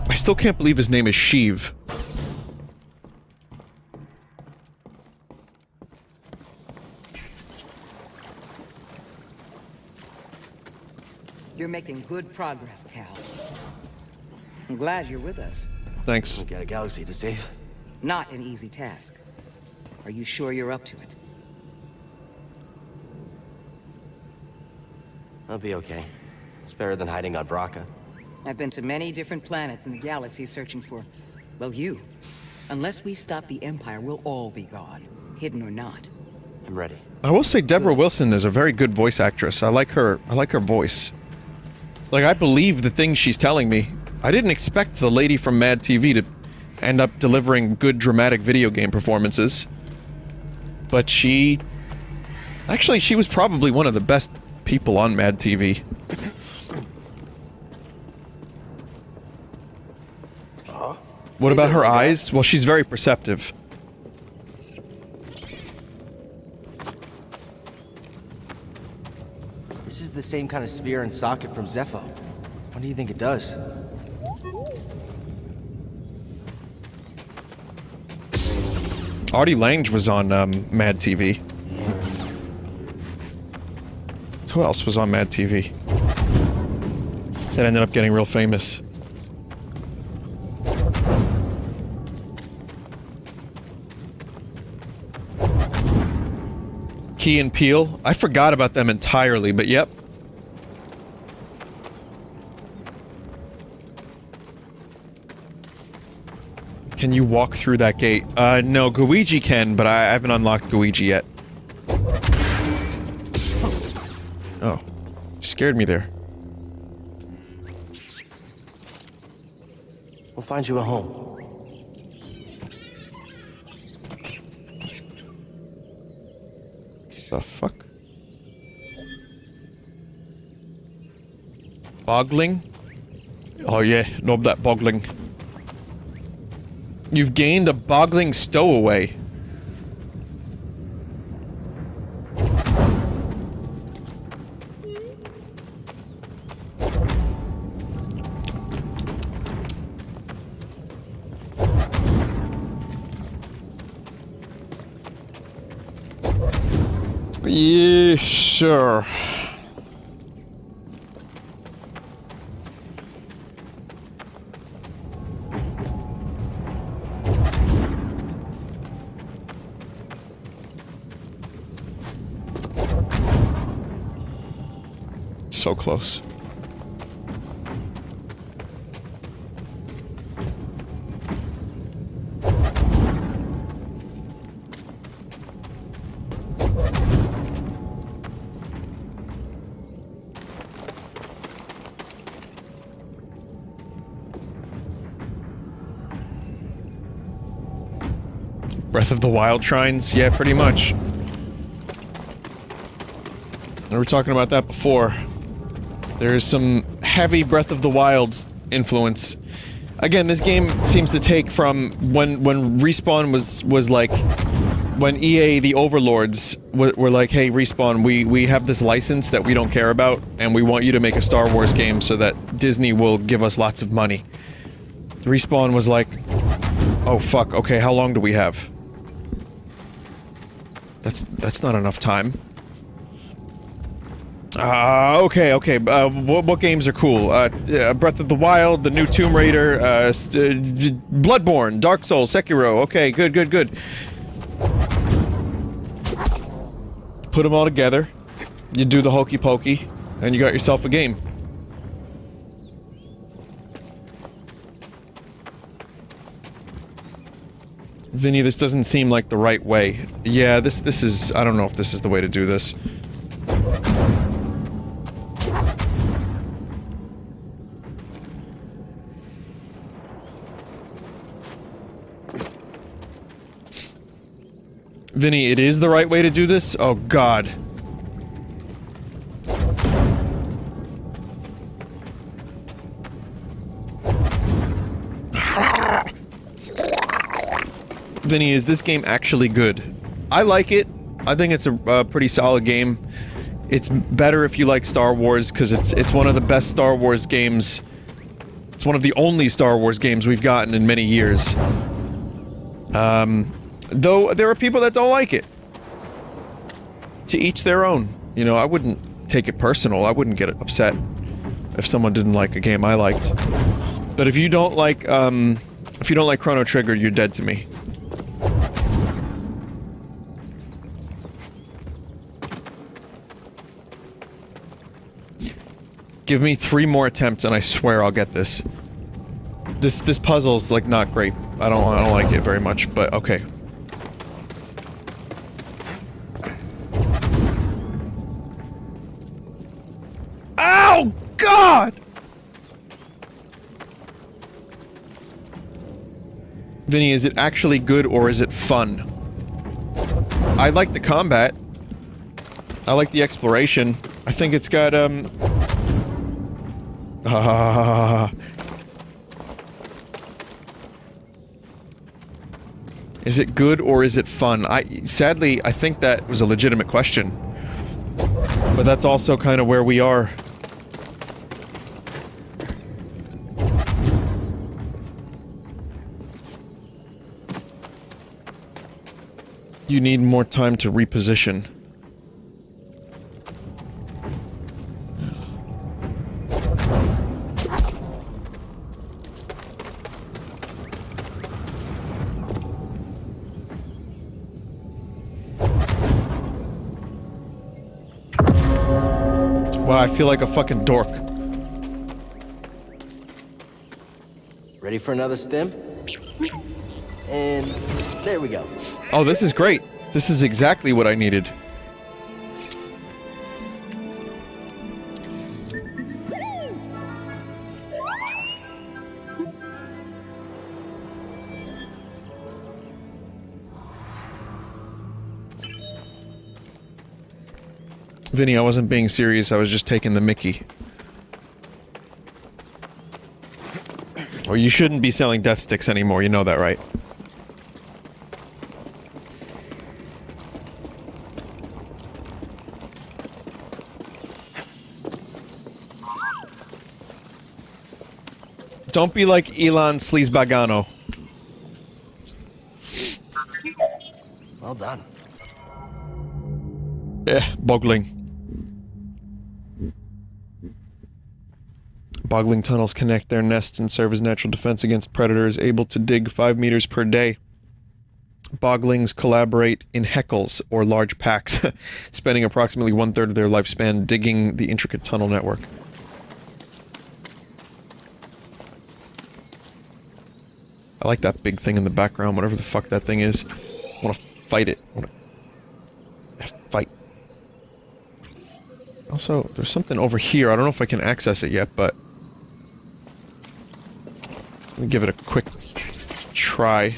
S1: I still can't believe his name is Sheev.
S6: You're making good progress, Cal. I'm glad you're with us.
S1: Thanks.
S2: We got a galaxy to save.
S6: Not an easy task. Are you sure you're up to it?
S2: I'll be okay. It's better than hiding on Braca.
S6: I've been to many different planets in the galaxy searching for, well, you. Unless we stop the Empire, we'll all be gone, hidden or not.
S2: I'm ready.
S1: I will say Deborah Wilson is a very good voice actress. I like her voice. Like, I believe the things she's telling me. I didn't expect the lady from Mad TV to end up delivering good dramatic video game performances. But she was probably one of the best people on Mad TV. What about her eyes? Well, she's very perceptive.
S2: This is the same kind of sphere and socket from Zepho. What do you think it does?
S1: Artie Lange was on Mad TV. Who else was on Mad TV? That ended up getting real famous. Key and Peele. I forgot about them entirely, but yep. Can you walk through that gate? No, Guiji can, but I haven't unlocked Guiji yet. Oh. Scared me there.
S2: We'll find you a home.
S1: The fuck? Bogling? Oh yeah, knob that bogling. You've gained a bogling stowaway. Yeah, sure. so close. Breath of the Wild shrines? Yeah, pretty much. We were talking about that before. There's some heavy Breath of the Wild influence. Again, this game seems to take from when Respawn was like, when EA, the overlords, were like, hey, Respawn, we have this license that we don't care about, and we want you to make a Star Wars game so that Disney will give us lots of money. Respawn was like, oh fuck, okay, how long do we have? That's not enough time. Okay. What games are cool? Breath of the Wild, the new Tomb Raider, Bloodborne, Dark Souls, Sekiro. Okay, good. Put them all together. You do the hokey pokey, and you got yourself a game. Vinny, this doesn't seem like the right way. Yeah, this is... I don't know if this is the way to do this. Vinny, it is the right way to do this? Oh, God. Vinny, is this game actually good? I like it. I think it's a pretty solid game. It's better if you like Star Wars, because it's one of the best Star Wars games. It's one of the only Star Wars games we've gotten in many years. Though there are people that don't like it. To each their own. You know, I wouldn't take it personal. I wouldn't get upset if someone didn't like a game I liked. But if you don't like Chrono Trigger, you're dead to me. Give me 3 more attempts and I swear I'll get this. This puzzle's like not great. I don't like it very much, but okay. Ow! God! Vinny, is it actually good or is it fun? I like the combat. I like the exploration. I think it's got, Is it good or is it fun? Sadly, I think that was a legitimate question. But that's also kind of where we are. You need more time to reposition. Wow, I feel like a fucking dork.
S2: Ready for another stim? And there we go.
S1: Oh, this is great. This is exactly what I needed. Vinny, I wasn't being serious, I was just taking the mickey. Or you shouldn't be selling death sticks anymore, you know that, right? Don't be like Elon Sleazebagano.
S2: Well done.
S1: Boggling. Boggling tunnels connect their nests and serve as natural defense against predators, able to dig 5 meters per day. boglings collaborate in heckles or large packs, spending approximately 1/3 of their lifespan digging the intricate tunnel network. I like that big thing in the background, whatever the fuck that thing is. I want to fight it. I want to fight. Also, there's something over here. I don't know if I can access it yet, but let me give it a quick try.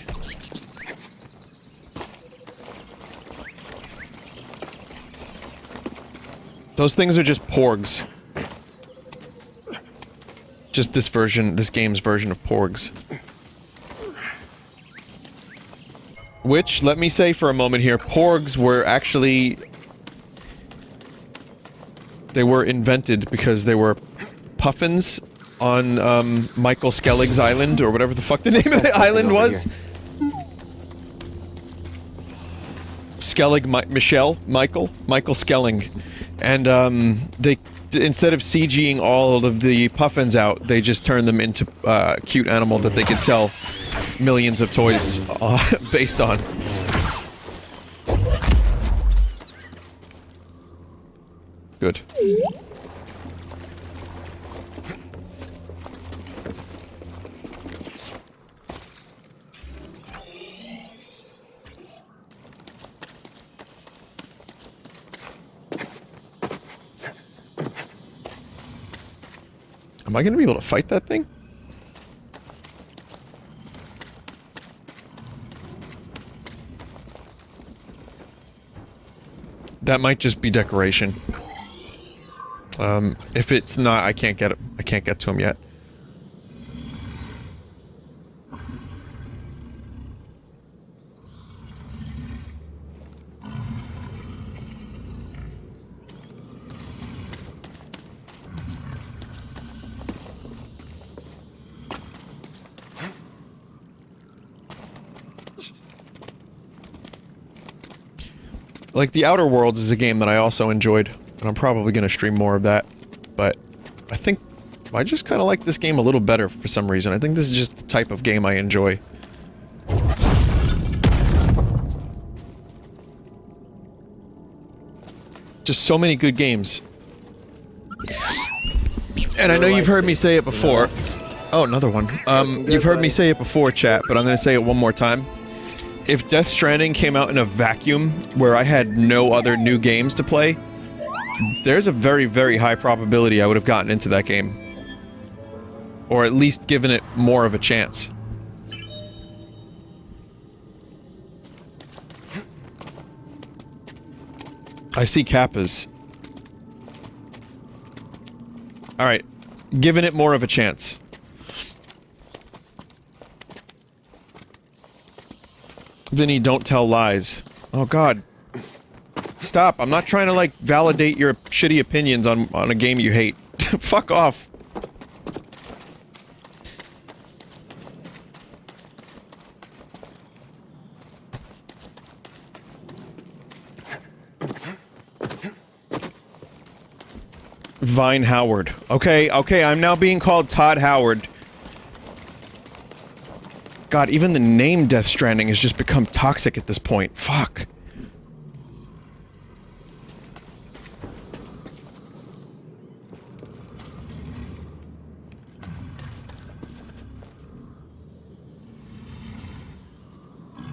S1: Those things are just porgs. Just this game's version of porgs. Which, let me say for a moment here, porgs were actually... They were invented because they were puffins on, Michael Skellig's island, or whatever the fuck the name of the island was. Skellig, Michael Skelling. And, they, instead of CGing all of the puffins out, they just turned them into, cute animal that they could sell millions of toys, based on. Good. Am I gonna be able to fight that thing? That might just be decoration. If it's not, I can't get it. I can't get to him yet. Like, The Outer Worlds is a game that I also enjoyed, and I'm probably gonna stream more of that, but I think I just kinda like this game a little better for some reason. I think this is just the type of game I enjoy. Just so many good games. And I know you've heard me say it before. Oh, another one. You've heard me say it before, chat, but I'm gonna say it one more time. If Death Stranding came out in a vacuum, where I had no other new games to play, there's a very, very high probability I would have gotten into that game. Or at least given it more of a chance. I see Kappas. Alright. Giving it more of a chance. Vinny, don't tell lies. Oh god. Stop, I'm not trying to, like, validate your shitty opinions on a game you hate. Fuck off. Vine Howard. Okay, I'm now being called Todd Howard. God, even the name Death Stranding has just become toxic at this point. Fuck.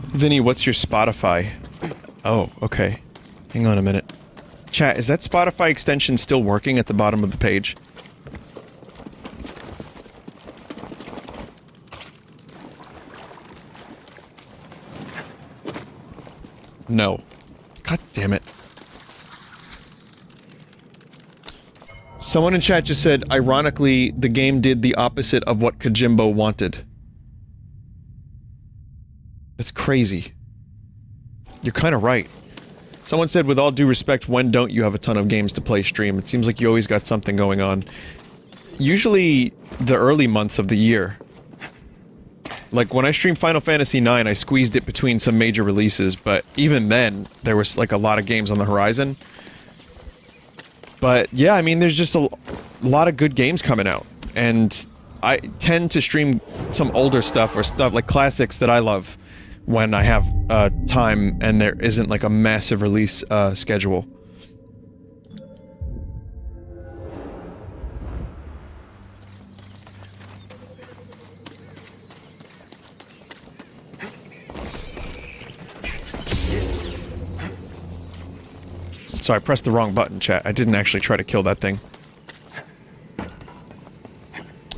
S1: Vinny, what's your Spotify? Oh, okay. Hang on a minute. Chat, is that Spotify extension still working at the bottom of the page? No. God damn it. Someone in chat just said, ironically, the game did the opposite of what Kojimbo wanted. That's crazy. You're kinda right. Someone said, with all due respect, when don't you have a ton of games to play stream? It seems like you always got something going on. Usually, the early months of the year. Like, when I streamed Final Fantasy IX, I squeezed it between some major releases, but even then, there was, like, a lot of games on the horizon. But, yeah, I mean, there's just a lot of good games coming out. And I tend to stream some older stuff, or stuff like classics that I love, when I have time and there isn't like a massive release schedule. So I pressed the wrong button, chat. I didn't actually try to kill that thing.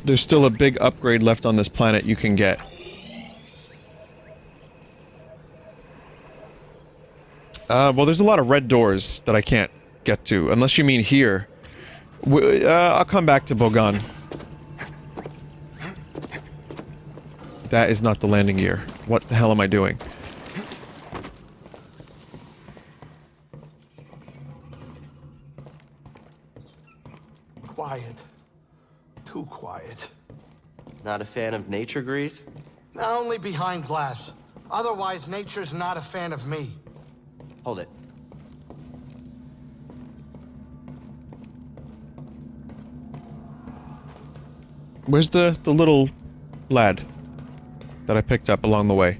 S1: There's still a big upgrade left on this planet you can get. Well, there's a lot of red doors that I can't get to, unless you mean here. I'll come back to Bogan. That is not the landing gear. What the hell am I doing?
S8: Quiet. Too quiet.
S2: Not a fan of nature, Grease?
S8: Only behind glass. Otherwise, nature's not a fan of me.
S2: Hold it.
S1: Where's the little lad that I picked up along the way?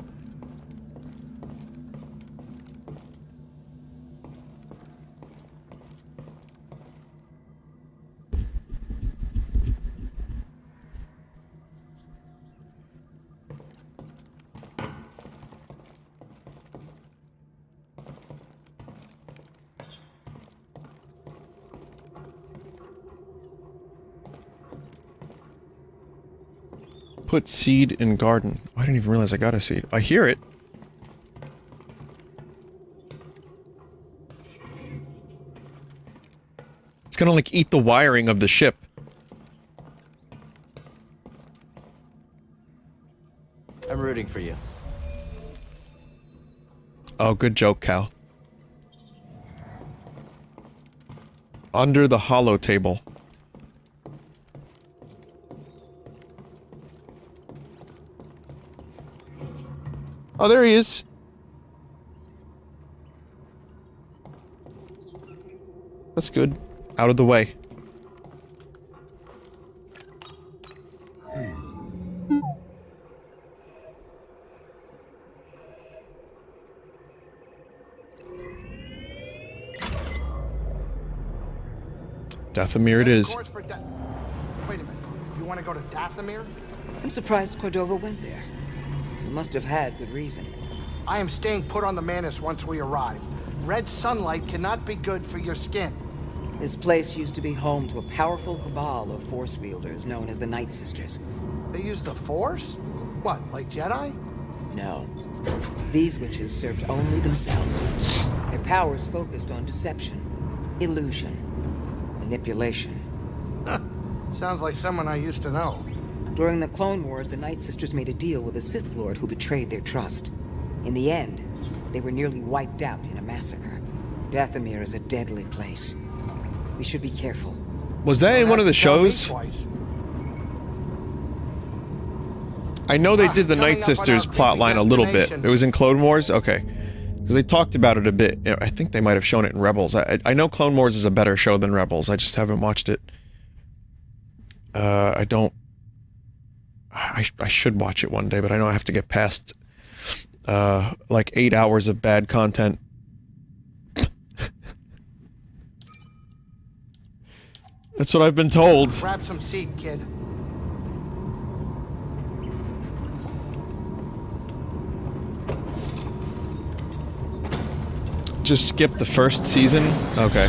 S1: Put seed in garden. I didn't even realize I got a seed. I hear it. It's gonna like eat the wiring of the ship.
S2: I'm rooting for you.
S1: Oh, good joke, Cal. Under the hollow table. Oh, there he is. That's good. Out of the way. Dathomir it is.
S8: Wait a minute. You want to go to Dathomir?
S6: I'm surprised Cordova went there. You must have had good reason.
S8: I am staying put on the Manus once we arrive. Red sunlight cannot be good for your skin.
S6: This place used to be home to a powerful cabal of Force wielders known as the Night Sisters.
S8: They use the Force? What, like Jedi?
S6: No. These witches served only themselves. Their powers focused on deception, illusion, manipulation.
S8: Sounds like someone I used to know.
S6: During the Clone Wars, the Night Sisters made a deal with a Sith Lord who betrayed their trust. In the end, they were nearly wiped out in a massacre. Dathomir is a deadly place. We should be careful.
S1: Was that in one of the shows? I know they did the Night Sisters plotline a little bit. It was in Clone Wars? Okay. Because they talked about it a bit. I think they might have shown it in Rebels. I know Clone Wars is a better show than Rebels. I just haven't watched it. I don't... I should watch it one day, but I know I have to get past like 8 hours of bad content. That's what I've been told.
S8: Grab some seed, kid.
S1: Just skip the first season? Okay.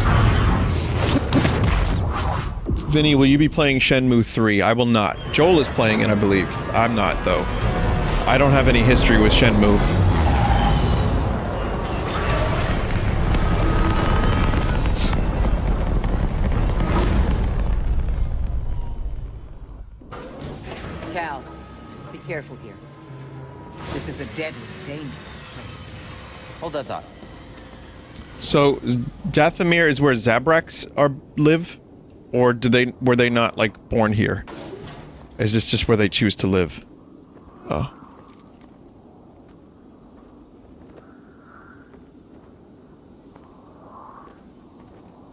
S1: Vinny, will you be playing Shenmue 3? I will not. Joel is playing it, I believe. I'm not, though. I don't have any history with Shenmue.
S6: Cal, be careful here. This is a deadly, dangerous place.
S2: Hold that thought.
S1: So, Dathomir is where Zabraks live? Or were they not, like, born here? Is this just where they choose to live? Oh.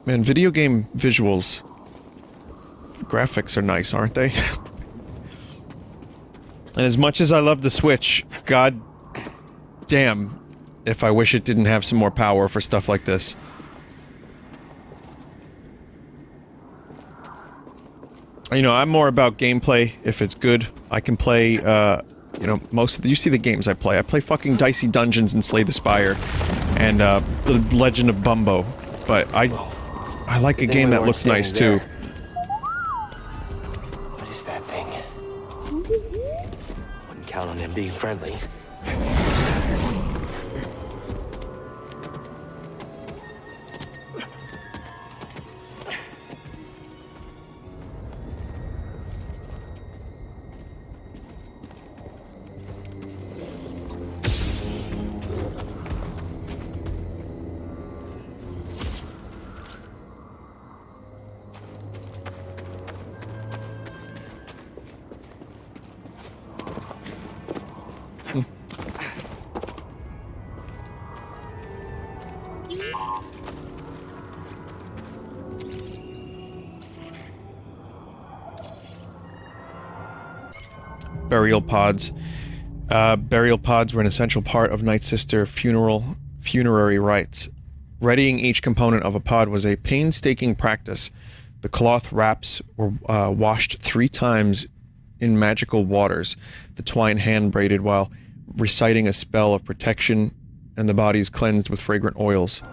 S1: Man, video game visuals... graphics are nice, aren't they? And as much as I love the Switch, God damn, if I wish it didn't have some more power for stuff like this. You know, I'm more about gameplay. If it's good, I can play, you know, most of the, you see the games I play. I play fucking Dicey Dungeons and Slay the Spire, and, The Legend of Bumbo. But I like a game that looks nice, too.
S2: What is that thing? Wouldn't count on him being friendly.
S1: Burial pods. Burial pods were an essential part of Night Sister funerary rites. Readying each component of a pod was a painstaking practice. The cloth wraps were washed 3 times in magical waters, the twine hand-braided while reciting a spell of protection, and the bodies cleansed with fragrant oils.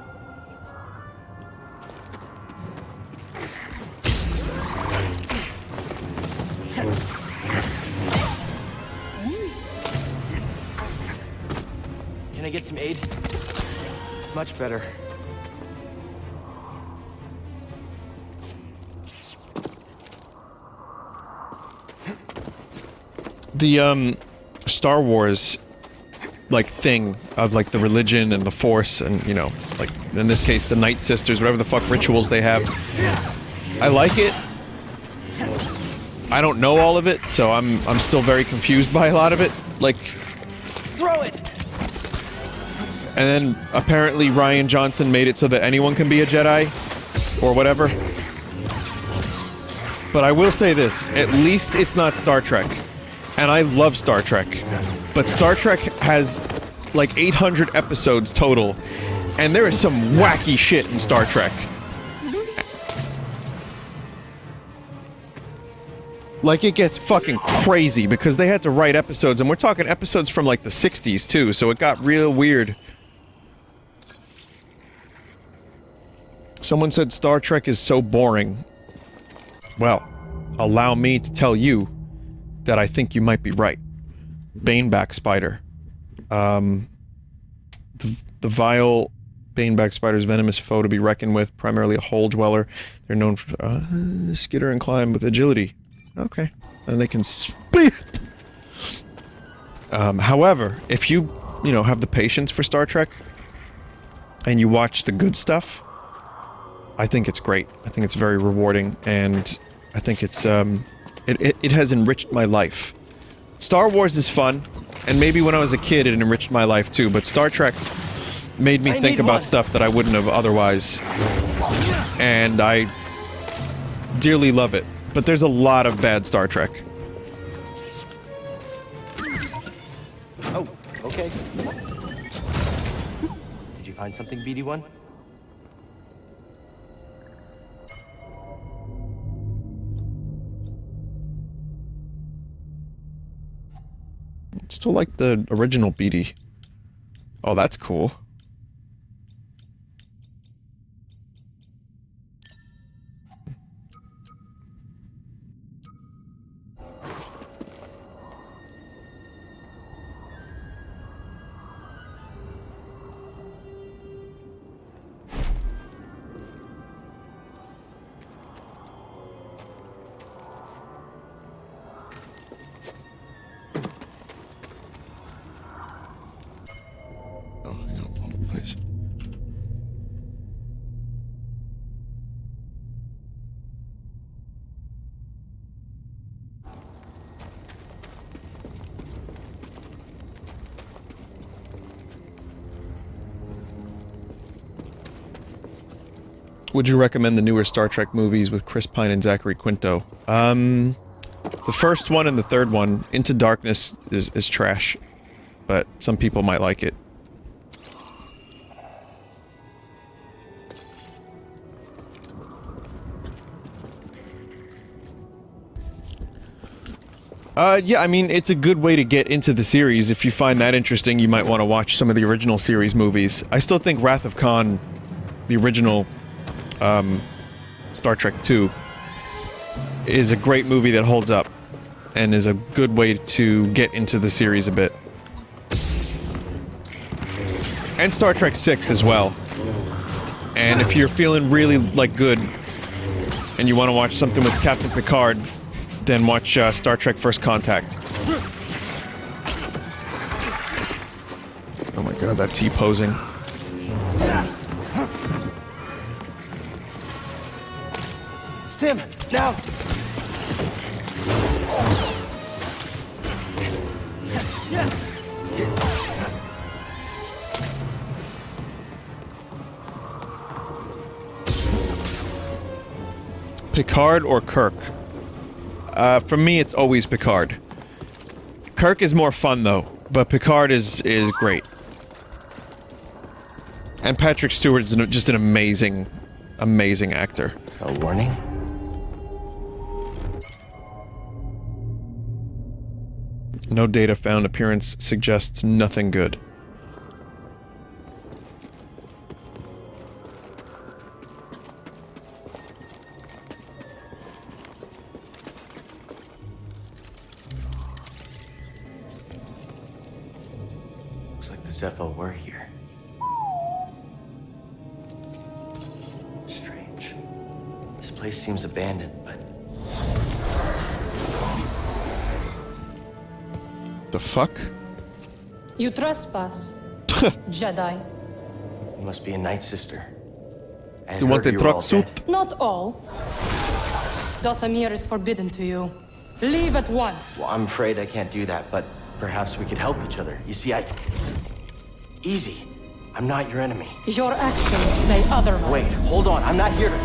S2: Can I get some aid? Much better.
S1: The, Star Wars, like, thing of, like, the religion and the Force and, you know, like, in this case, the Night Sisters, whatever the fuck rituals they have. I like it. I don't know all of it, so I'm still very confused by a lot of it. Like...
S2: Throw it!
S1: And then, apparently, Rian Johnson made it so that anyone can be a Jedi, or whatever. But I will say this, at least it's not Star Trek. And I love Star Trek. But Star Trek has, like, 800 episodes total, and there is some wacky shit in Star Trek. Like, it gets fucking crazy, because they had to write episodes, and we're talking episodes from, like, the 60s, too, so it got real weird. Someone said Star Trek is so boring. Well, allow me to tell you that I think you might be right. Baneback spider. The vile baneback spider's venomous foe to be reckoned with, primarily a hole dweller. They're known for skitter and climb with agility. Okay. And they can spit! However, if you know, have the patience for Star Trek, and you watch the good stuff, I think it's great. I think it's very rewarding, and I think it's, it has enriched my life. Star Wars is fun, and maybe when I was a kid it enriched my life too, but Star Trek made me think about stuff that I wouldn't have otherwise. And I dearly love it. But there's a lot of bad Star Trek.
S2: Oh, okay. Did you find something, BD1?
S1: Still like the original BD. Oh, that's cool. Would you recommend the newer Star Trek movies with Chris Pine and Zachary Quinto? The first one and the third one, Into Darkness, is trash. But some people might like it. Yeah, I mean, it's a good way to get into the series. If you find that interesting, you might want to watch some of the original series movies. I still think Wrath of Khan, the original Star Trek II, is a great movie that holds up and is a good way to get into the series a bit. And Star Trek VI as well. And if you're feeling really, like, good and you want to watch something with Captain Picard, then watch Star Trek First Contact. Oh my god, that T-posing.
S2: Stim, now!
S1: Picard or Kirk? For me, it's always Picard. Kirk is more fun, though, but Picard is great. And Patrick Stewart is just an amazing, amazing actor.
S2: A warning?
S1: No data found. Appearance suggests nothing good.
S2: Looks like the Zeppo were here. Strange. This place seems abandoned, but...
S1: The fuck?
S9: You trespass, Jedi.
S2: You must be a Night Sister. I had
S1: You want
S2: heard
S1: a
S2: were all
S1: truck suit?
S2: dead.
S9: Not all. Dathomir is forbidden to you. Leave at once.
S2: Well, I'm afraid I can't do that, but perhaps we could help each other. You see, Easy. I'm not your enemy.
S9: Your actions say otherwise.
S2: Wait, hold on. I'm not here to...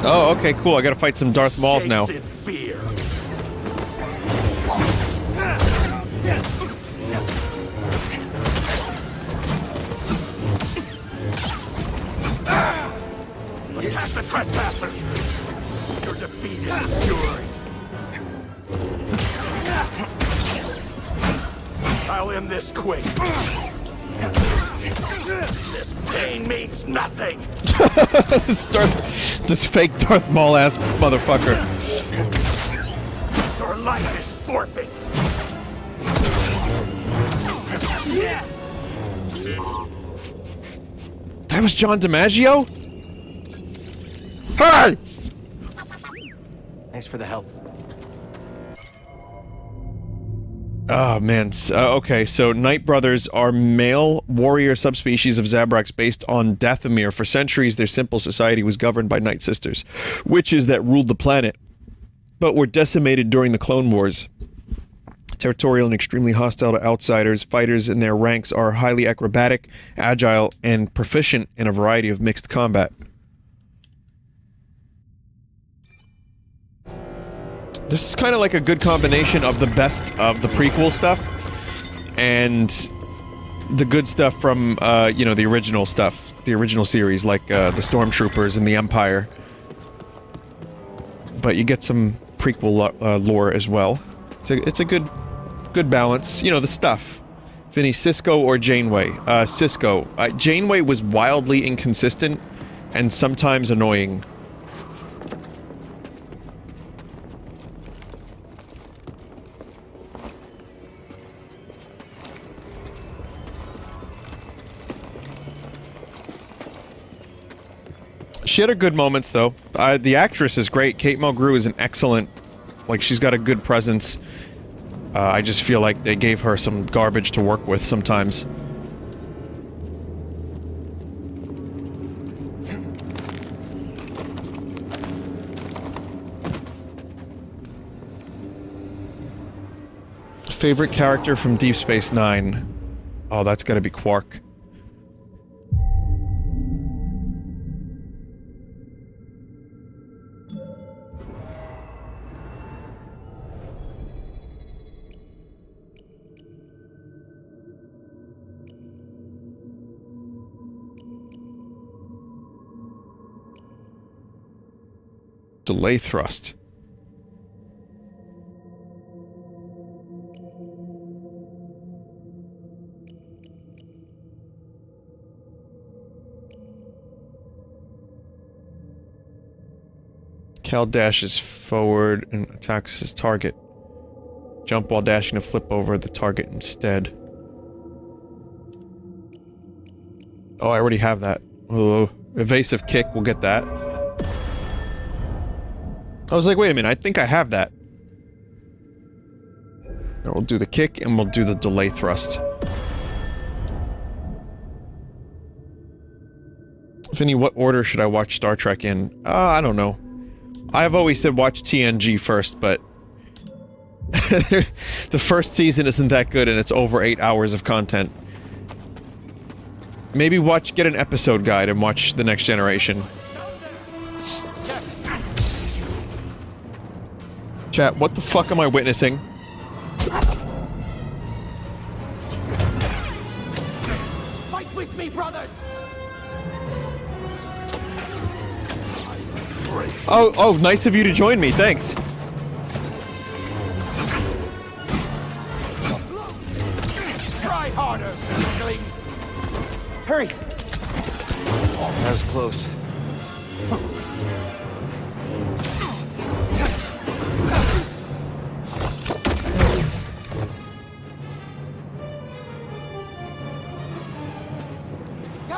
S1: Oh, okay, cool. I gotta fight some Darth Mauls now.
S7: Attack the trespasser! Your defeat is assured! I'll end this quick! This pain means nothing!
S1: This fake Darth Maul ass motherfucker.
S7: Your life is forfeit!
S1: That was John DiMaggio? Hey!
S2: Thanks for the help.
S1: Oh, man. Okay, so Night Brothers are male warrior subspecies of Zabraks based on Dathomir. For centuries, their simple society was governed by Night Sisters, witches that ruled the planet, but were decimated during the Clone Wars. Territorial and extremely hostile to outsiders, fighters in their ranks are highly acrobatic, agile, and proficient in a variety of mixed combat. This is kind of like a good combination of the best of the prequel stuff and the good stuff from, you know, the original stuff, the original series, like the Stormtroopers and the Empire. But you get some prequel lore as well. It's a good balance. You know, the stuff. Vinny, Cisco or Janeway? Cisco. Janeway was wildly inconsistent and sometimes annoying. She had her good moments, though. The actress is great. Kate Mulgrew is an excellent... Like, she's got a good presence. I just feel like they gave her some garbage to work with sometimes. Favorite character from Deep Space Nine? Oh, that's gotta be Quark. Delay thrust. Cal dashes forward and attacks his target. Jump while dashing to flip over the target instead. Oh, I already have that. Oh, evasive kick, we'll get that. I was like, wait a minute, I think I have that. And we'll do the kick and we'll do the delay thrust. Vinny, what order should I watch Star Trek in? I don't know. I've always said watch TNG first, but the first season isn't that good and it's over 8 hours of content. Maybe get an episode guide and watch The Next Generation. Chat, what the fuck am I witnessing?
S7: Fight with me, brothers!
S1: Oh, nice of you to join me, thanks.
S7: Try harder, weakling!
S2: Hurry! Oh, that was close.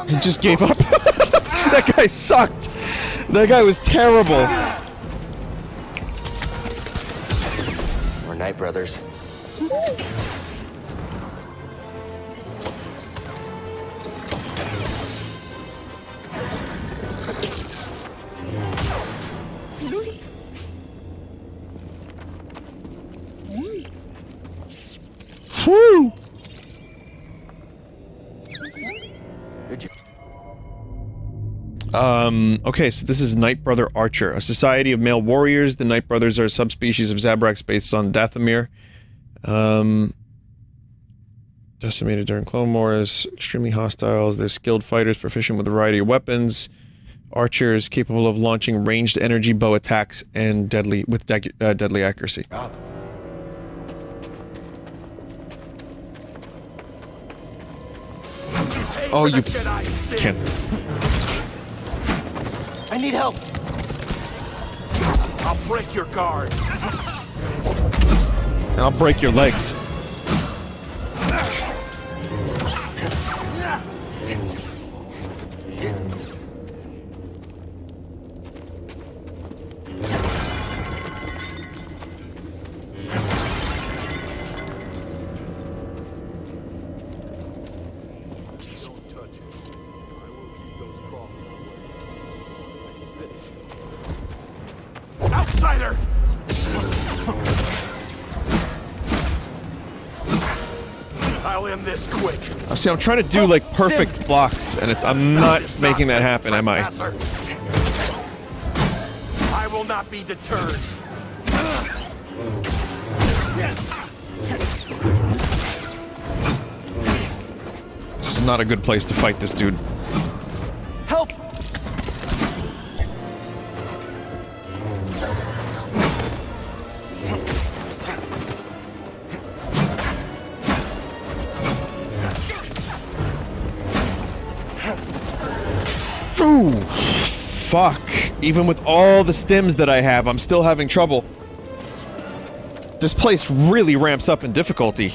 S1: He just gave up. That guy sucked. That guy was terrible.
S2: We're Night Brothers.
S1: Whew.
S2: Good job.
S1: Okay, so this is Night Brother Archer, a society of male warriors. The Night Brothers are a subspecies of Zabraks based on Dathomir. Decimated during Clone Wars, extremely hostiles. They're skilled fighters, proficient with a variety of weapons. Archers capable of launching ranged energy bow attacks and deadly accuracy. Oh, you can't.
S2: I need help.
S7: I'll break your guard.
S1: And I'll break your legs.
S7: Outsider! I'll end this quick.
S1: See, I'm trying to do like perfect blocks, and I'm not making that happen, am I?
S7: I will not be deterred.
S1: This is not a good place to fight this dude.
S2: Help!
S1: Ooh, fuck. Even with all the stims that I have, I'm still having trouble. This place really ramps up in difficulty.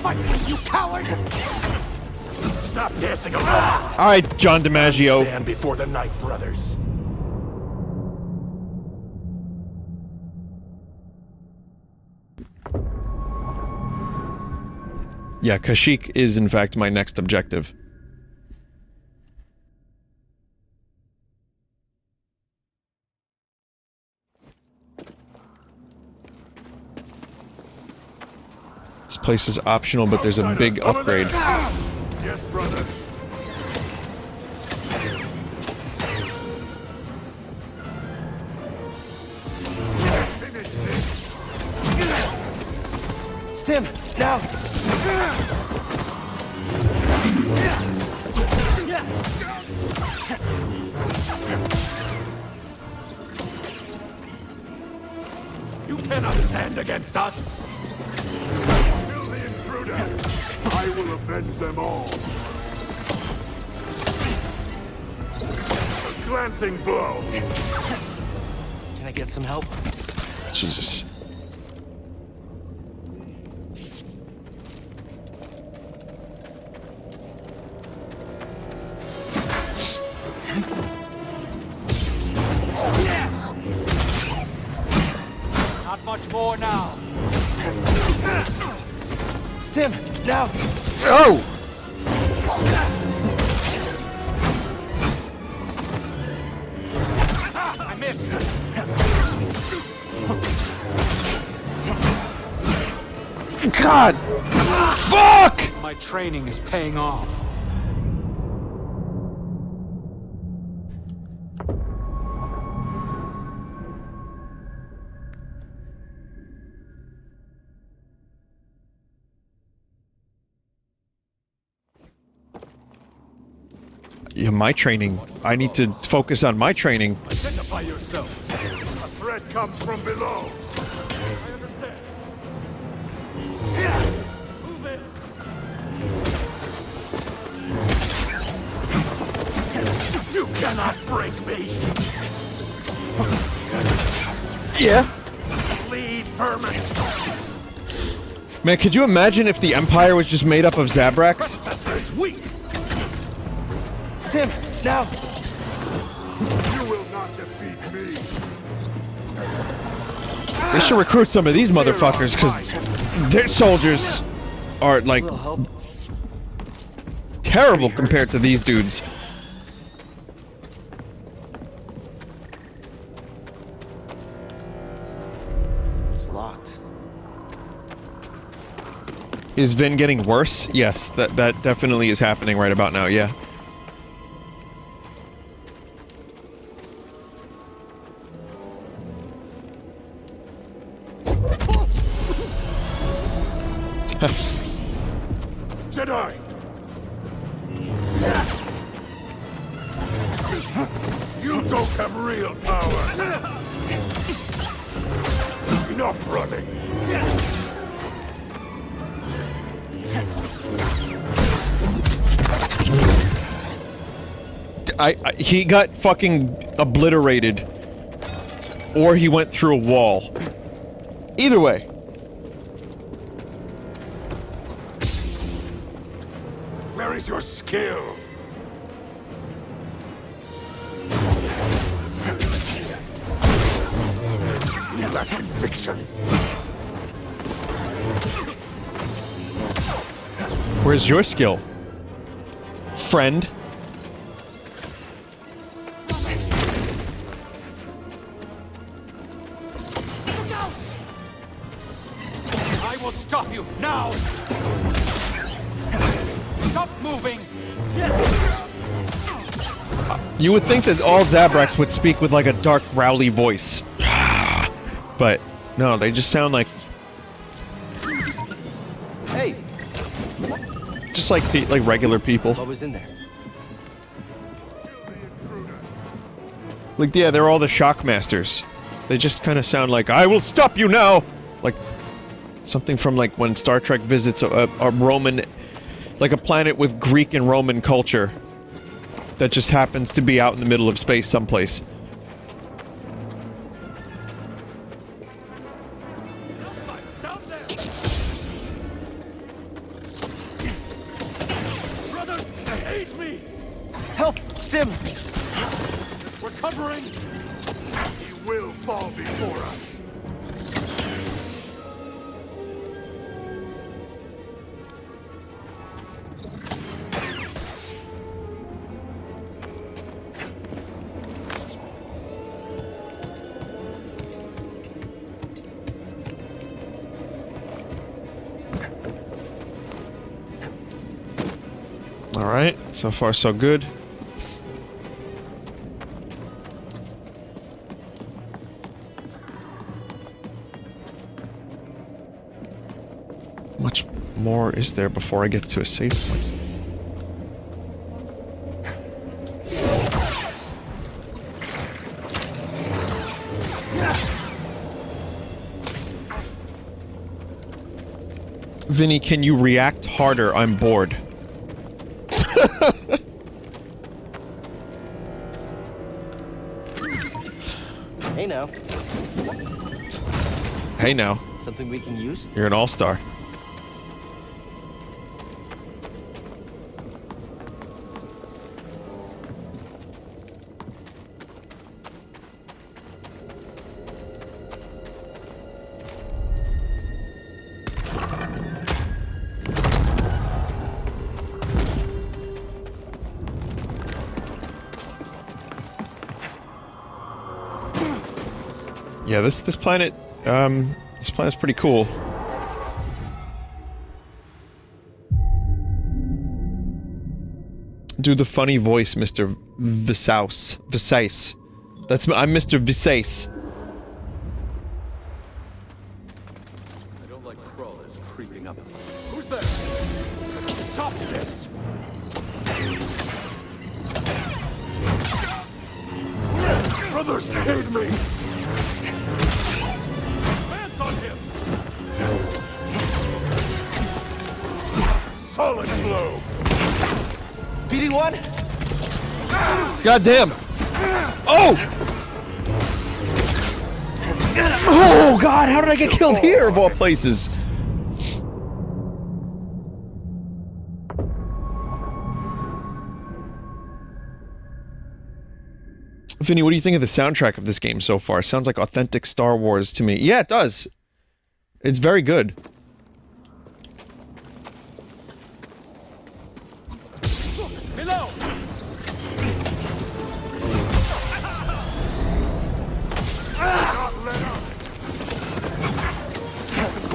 S7: Fight me, you coward! Stop dancing around!
S1: Alright, John DiMaggio.
S7: Stand before the Night Brothers.
S1: Yeah, Kashyyyk is in fact my next objective. This place is optional, but there's a big upgrade.
S7: Yes, brother. Finish this.
S2: Stim, now!
S7: You cannot stand against us! Kill the intruder! I will avenge them all! A glancing blow!
S2: Can I get some help?
S1: Jesus.
S7: Not much more now!
S2: Stim, now!
S1: Oh!
S7: I missed!
S1: God! Fuck!
S7: My training is paying off.
S1: Yeah, my training. I need to focus on my training.
S7: Identify yourself. A threat comes from below. I understand. Move in. You cannot break me.
S1: Yeah.
S7: Lead vermin.
S1: Man, could you imagine if the Empire was just made up of Zabraks?
S7: Trespasser is weak.
S2: Stim, now!
S7: You will not defeat me.
S1: They should recruit some of these motherfuckers, because their soldiers are, like,
S2: Will help.
S1: terrible compared to these dudes.
S2: It's locked.
S1: Is Vin getting worse? Yes, that definitely is happening right about now, yeah.
S7: Jedi! You don't have real power! Enough running!
S1: He got fucking obliterated. Or he went through a wall. Either way.
S7: Where is your skill? You lack conviction.
S1: Where's your skill? Friend?
S7: I will stop you now! Stop moving!
S1: You would think that all Zabraks would speak with like a dark, growly voice. But no, they just sound like
S2: Hey!
S1: just like regular people.
S2: What was in there?
S1: Like, yeah, they're all the Shockmasters. They just kind of sound like, I will stop you now! Like, something from, like, when Star Trek visits a Roman... Like a planet with Greek and Roman culture. That just happens to be out in the middle of space someplace.
S7: Down there! Brothers, they hate me!
S2: Help! Stim!
S7: Recovering! He will fall before us!
S1: Alright, so far so good. Much more is there before I get to a safe point? Vinny, can you react harder? I'm bored.
S2: Hey now.
S1: Hey now,
S2: Something we can use?
S1: you're an all-star. Yeah, this planet, this planet's pretty cool. Do the funny voice, Mr. Vinesauce. Vinesauce. I'm Mr. Vinesauce.
S7: I don't like crawlers creeping up. Who's there? Stop this! Brothers, aid me! Hands on him! Solid blow!
S2: BD1?
S1: God damn! Oh! Oh God! How did I get killed here, of all places? Vinny, what do you think of the soundtrack of this game so far? Sounds like authentic Star Wars to me. Yeah, it does. It's very good.
S7: Below!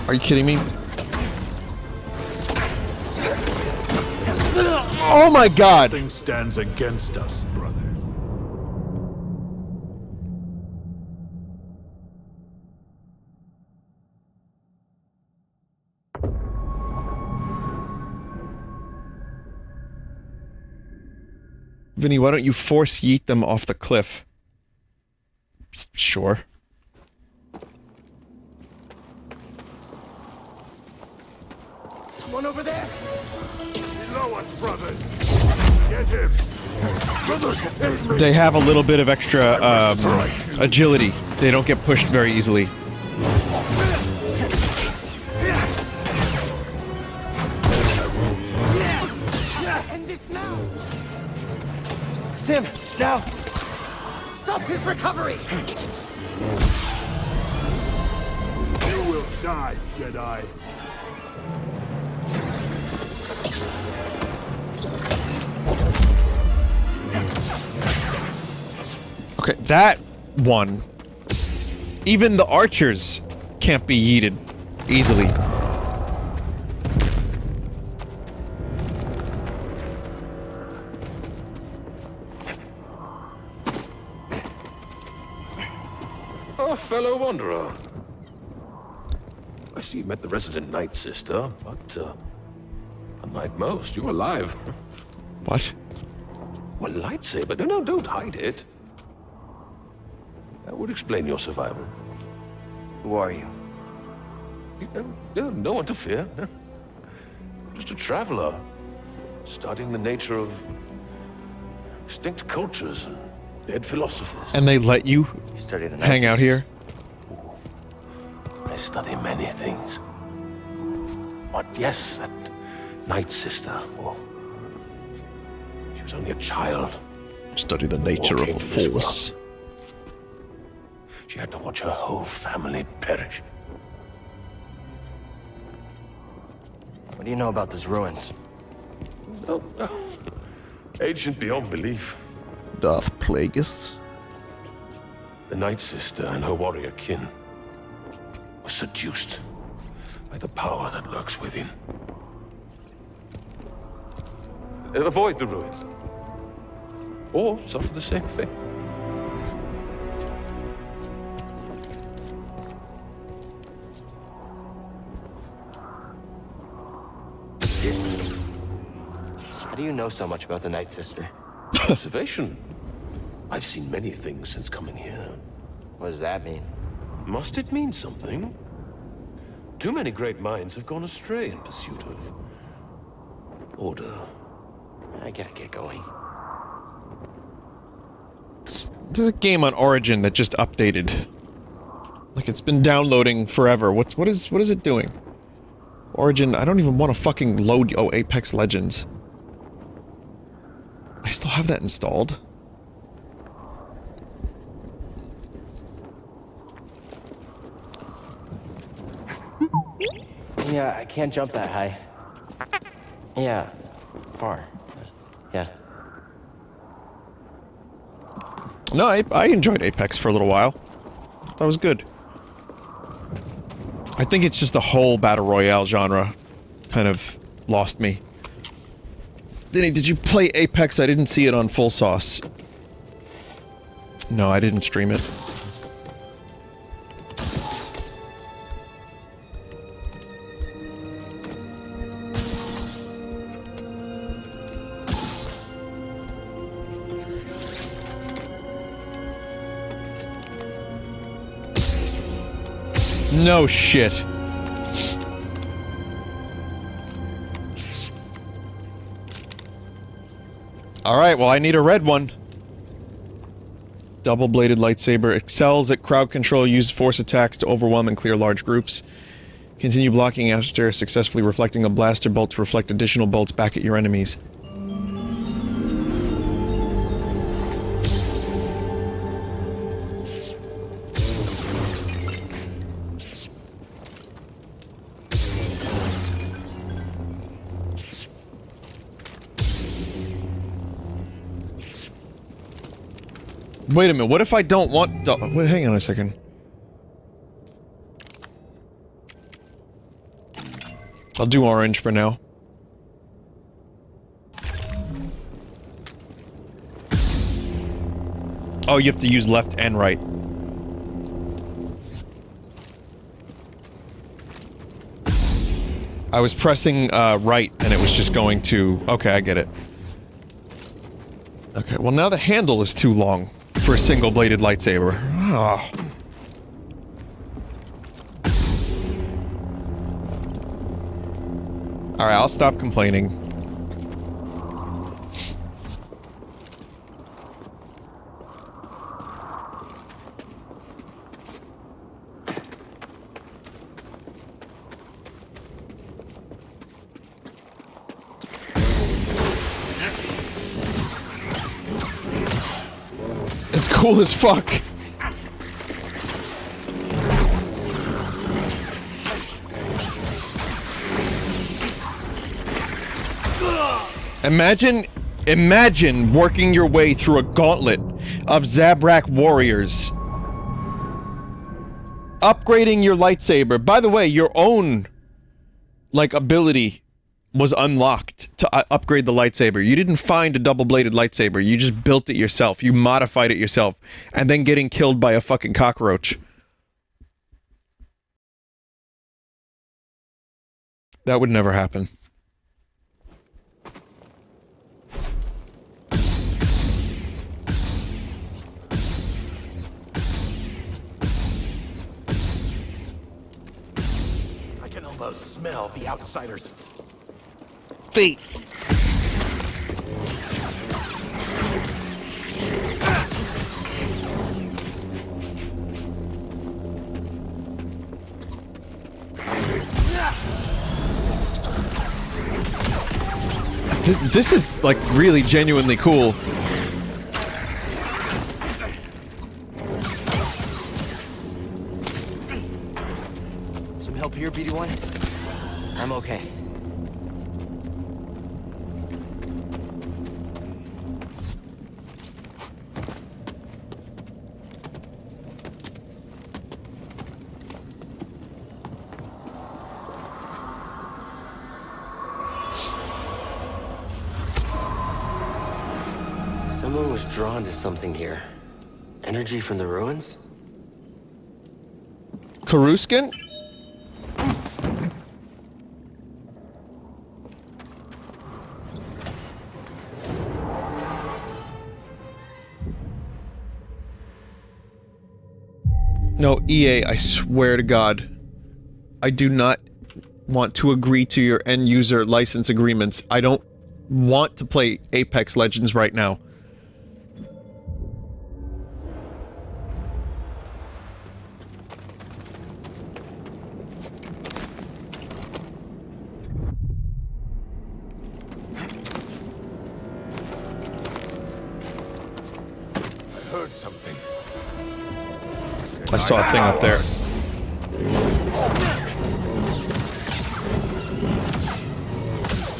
S1: Are you kidding me? Oh my God!
S7: Nothing stands against us, brother.
S1: Vinny, why don't you force yeet them off the cliff? Sure.
S2: Someone over there?
S7: Below us, brothers! Get him! Brothers, aid me!
S1: They have a little bit of extra, agility. They don't get pushed very easily.
S2: End this now! Stim, now! Stop his recovery!
S7: You will die, Jedi.
S1: Okay, that one. Even the archers can't be yeeted easily.
S10: Oh, fellow wanderer. I see you met the resident Night Sister, but, unlike most, you're alive.
S1: What?
S10: What lightsaber? No, don't hide it. That would explain your survival.
S2: Who are you?
S10: No one to fear. Just a traveler, studying the nature of extinct cultures and dead philosophers.
S1: And they let you
S2: Study the
S1: hang out here?
S10: I study many things. But yes, that Night Sister, well, she was only a child.
S1: Study the nature of a force.
S10: She had to watch her whole family perish.
S2: What do you know about those ruins?
S10: Oh, ancient beyond belief.
S1: Darth Plagueis.
S10: The Night Sister and her warrior kin were seduced by the power that lurks within. Avoid the ruins, or suffer the same fate.
S2: How do you know so much about the Night Sister?
S10: Observation. I've seen many things since coming here.
S2: What does that mean?
S10: Must it mean something? Too many great minds have gone astray in pursuit of order.
S2: I gotta get going.
S1: There's a game on Origin that just updated. Like, it's been downloading forever. What is it doing? Origin, I don't even want to fucking load. Oh, Apex Legends. I still have that installed.
S2: Yeah, I can't jump that high. Yeah, far. Yeah.
S1: No, I enjoyed Apex for a little while. That was good. I think it's just the whole Battle Royale genre kind of lost me. Vinny, did you play Apex? I didn't see it on Full Sauce. No, I didn't stream it. No shit. Alright, well I need a red one. Double-bladed lightsaber excels at crowd control, use force attacks to overwhelm and clear large groups. Continue blocking after successfully reflecting a blaster bolt to reflect additional bolts back at your enemies. Wait a minute, what if I don't want wait, hang on a second. I'll do orange for now. Oh, you have to use left and right. I was pressing, right, and it was just going to... Okay, I get it. Okay, well now the handle is too long for a single-bladed lightsaber. Ah. Alright, I'll stop complaining. It's cool as fuck. Imagine working your way through a gauntlet of Zabrak warriors. Upgrading your lightsaber. By the way, your own, like, ability was unlocked to upgrade the lightsaber. You didn't find a double-bladed lightsaber. You just built it yourself. You modified it yourself. And then getting killed by a fucking cockroach. That would never happen.
S7: I can almost smell the outsiders'
S1: feet. This is, like, really genuinely cool.
S2: Some help here, BD1? I'm okay. Someone was drawn to something here. Energy from the ruins?
S1: Kashyyyk? No, EA, I swear to God. I do not want to agree to your end user license agreements. I don't want to play Apex Legends right now.
S7: I heard something.
S1: I saw a thing up there.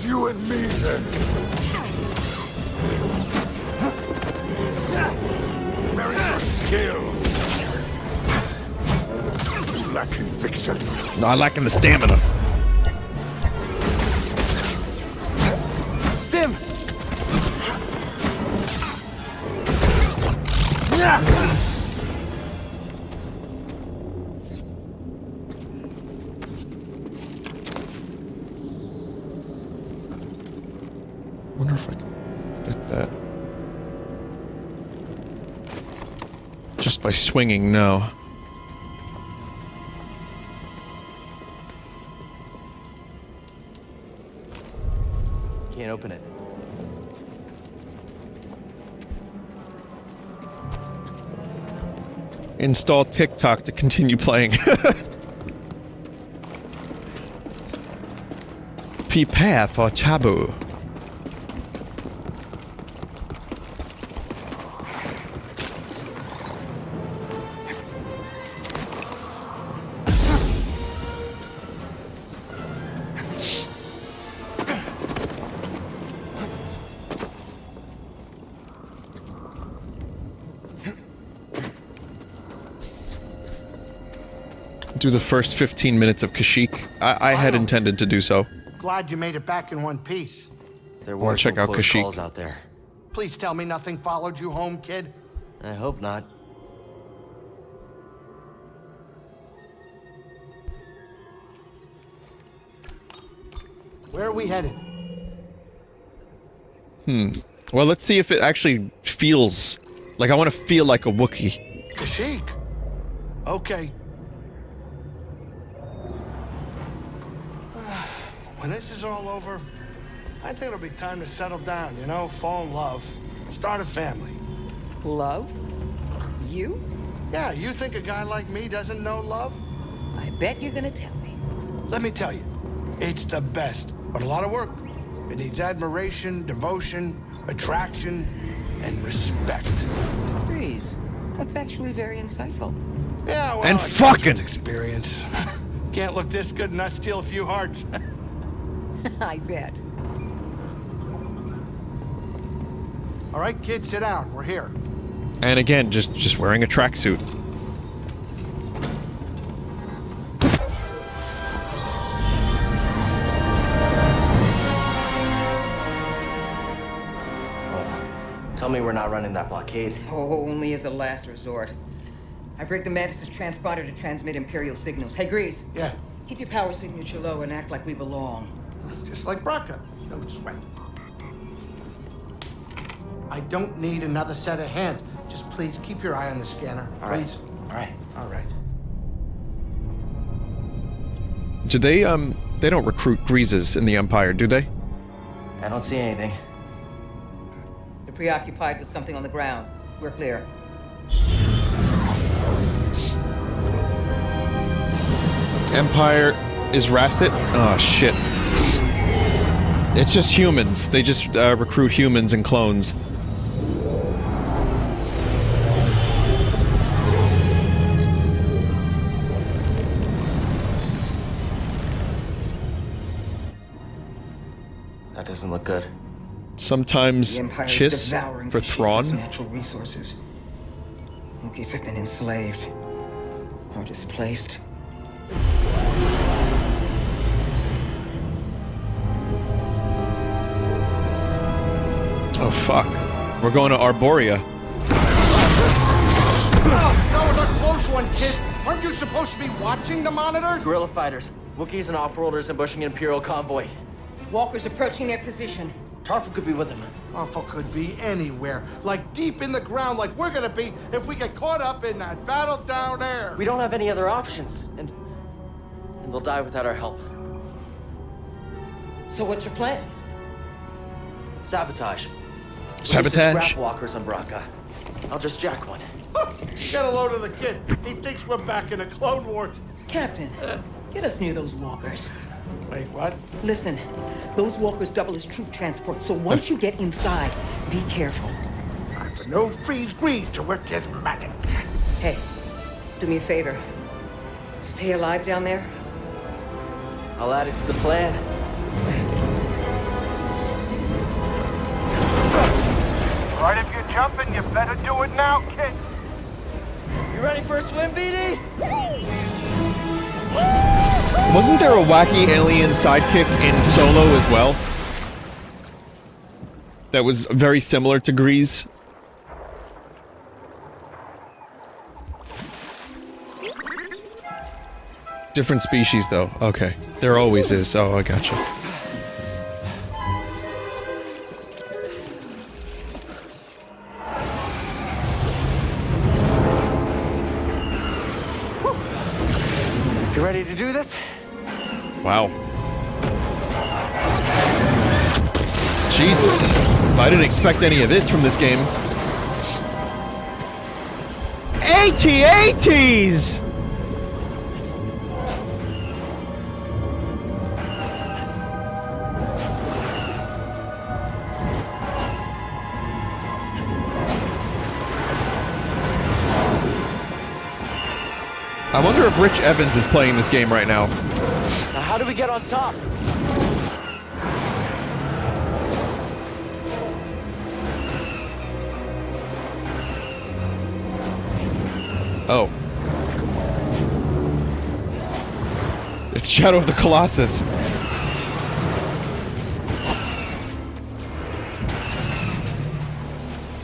S7: You and me, then. Where is your skill? You lack conviction.
S1: No, I lack in the stamina.
S2: Stim!
S1: Wonder if I can get that. Just by swinging, no.
S2: Can't open it.
S1: Install TikTok to continue playing. Prepare for Chabu. Do the first 15 minutes of Kashyyyk. I had intended to do so.
S8: Glad you made it back in one piece.
S2: There
S1: Wanna
S2: were
S1: check
S2: some
S1: out
S2: close
S1: Kashyyyk.
S2: calls out there.
S8: Please tell me nothing followed you home, kid.
S2: I hope not.
S8: Where are we headed?
S1: Well, let's see if it actually feels like I want to feel like a Wookiee.
S8: Kashyyyk. Okay. When this is all over, I think it'll be time to settle down, you know, fall in love, start a family.
S6: Love? You?
S8: Yeah, you think a guy like me doesn't know love?
S6: I bet you're gonna tell me.
S8: Let me tell you, it's the best, but a lot of work. It needs admiration, devotion, attraction, and respect.
S6: Breeze. That's actually very insightful.
S8: Yeah, well,
S1: And
S8: I got
S1: fucking-
S8: this experience. Can't look this good and not steal a few hearts.
S6: I bet.
S8: All right, kids, sit down. We're here.
S1: And again, just wearing a tracksuit.
S2: Tell me we're not running that blockade.
S6: Oh, only as a last resort. I've rigged the Mantis' transponder to transmit Imperial signals. Hey, Grease.
S8: Yeah,
S6: Keep your power signature low and act like we belong.
S8: just like Braca. No sweat. I don't need another set of hands. Just please keep your eye on the scanner.
S2: All right.
S8: Please.
S2: All right.
S8: All right.
S1: Do they don't recruit greases in the Empire, do they?
S2: I don't see anything.
S6: They're preoccupied with something on the ground. We're clear.
S1: Empire is Racet? Oh shit. It's just humans. They just recruit humans and clones.
S2: That doesn't look good.
S1: Sometimes
S6: The Empire is
S1: Chiss
S6: devouring
S1: for
S6: Kashyyyk's
S1: Thrawn.
S6: natural resources. Wookiees have been enslaved or displaced.
S1: Oh fuck. We're going to Arborea.
S8: That was a close one, kid. Aren't you supposed to be watching the monitors?
S2: Guerrilla fighters, Wookiees and off-worlders ambushing an Imperial convoy.
S6: Walkers approaching their position.
S2: Tarful could be with them.
S8: Alpha could be anywhere, like deep in the ground, like we're gonna be if we get caught up in that battle down there.
S2: We don't have any other options, and and they'll die without our help.
S6: So what's your plan?
S2: Sabotage.
S1: Sabotage?
S2: Scrap walkers on Braca. I'll just jack one.
S8: Get a load of the kid. He thinks we're back in the Clone Wars.
S6: Captain, get us near those walkers.
S8: Wait, what?
S6: Listen, those walkers double as troop transport, so once you get inside, be careful.
S8: For no freeze grease to work his magic.
S6: Hey, do me a favor. Stay alive down there.
S2: I'll add it to the plan.
S7: Right, if you're jumping, you better do it now, kid.
S2: You ready for a swim, BD?
S1: Wasn't there a wacky alien sidekick in Solo as well? That was very similar to Grease. Different species, though. Okay. There always is. Oh, I gotcha.
S2: You ready to do this?
S1: Wow. Jesus. I didn't expect any of this from this game. AT-ATs! I wonder if Rich Evans is playing this game right now.
S2: Now, how do we get on top?
S1: Oh. It's Shadow of the Colossus.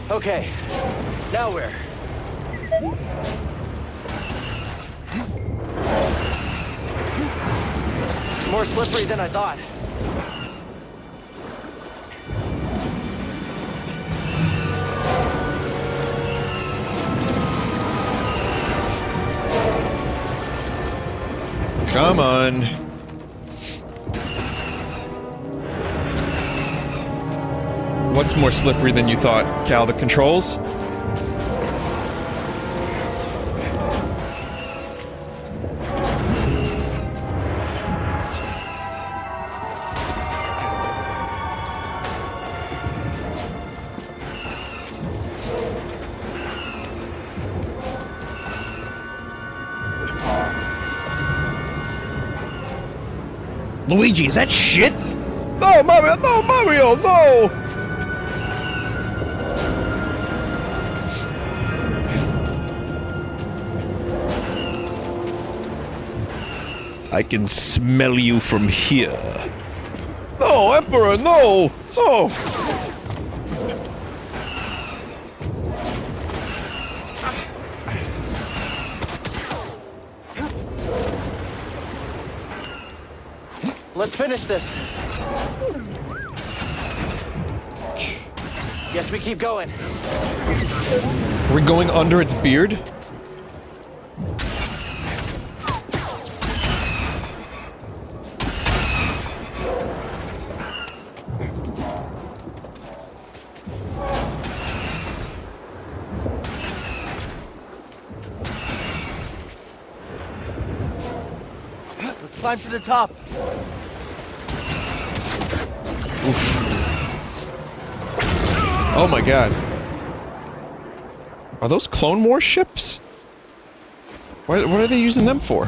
S2: Okay, now where? More slippery than I thought.
S1: Come on. What's more slippery than you thought, Cal? The controls?
S3: Luigi, is that shit?
S1: No, Mario! No, Mario! No! I can smell you from here. No, Emperor, no! Oh!
S2: Let's finish this. Yes, we keep going.
S1: Are we going under its beard?
S2: Let's climb to the top.
S1: Oof. Oh my god. Are those Clone Wars ships? What are they using them for?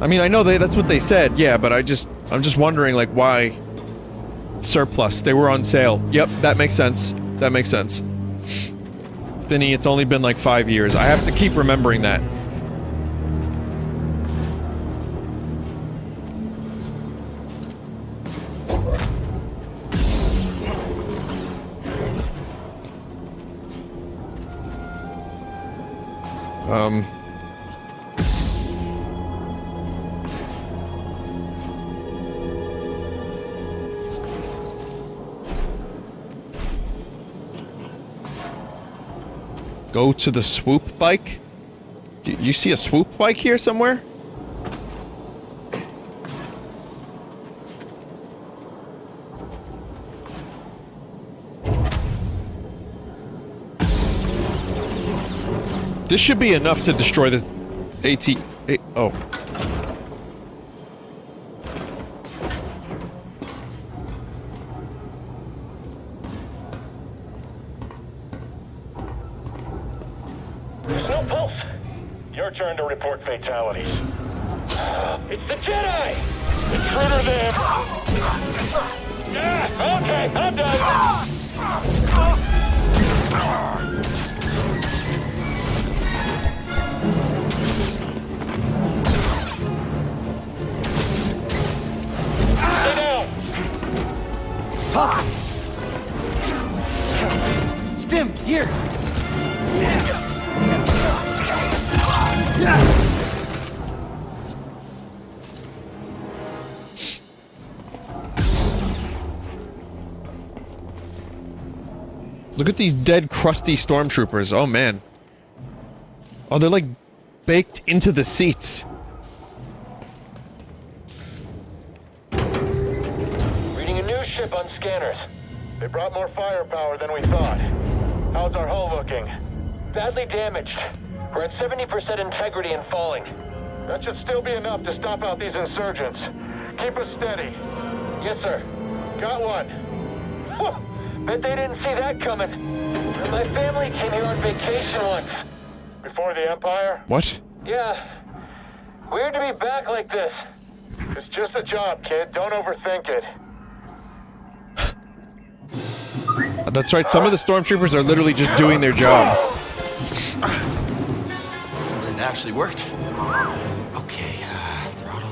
S1: I mean, I know that's what they said, yeah, but I'm just wondering, like, why surplus? They were on sale. Yep, that makes sense. That makes sense. Vinny, it's only been like 5 years. I have to keep remembering that. Go to the swoop bike? You see a swoop bike here somewhere? This should be enough to destroy this oh.
S5: There's no pulse. Your turn to report fatalities. It's the Jedi! Intruder there! Okay, I'm done! Stay down!
S2: Toss him! Stim, here!
S1: Look at these dead, crusty stormtroopers. Oh, man. Oh, they're like baked into the seats.
S5: Reading a new ship on scanners. They brought more firepower than we thought. How's our hull looking? Badly damaged. We're at 70% integrity and falling. That should still be enough to stop out these insurgents. Keep us steady. Yes, sir. Got one. Whew. Bet they didn't see that coming. My family came here on vacation once. Before the Empire?
S1: What?
S5: Yeah. Weird to be back like this. It's just a job, kid. Don't overthink it.
S1: That's right, some of the stormtroopers are literally just doing their job.
S2: It actually worked. Okay, throttle.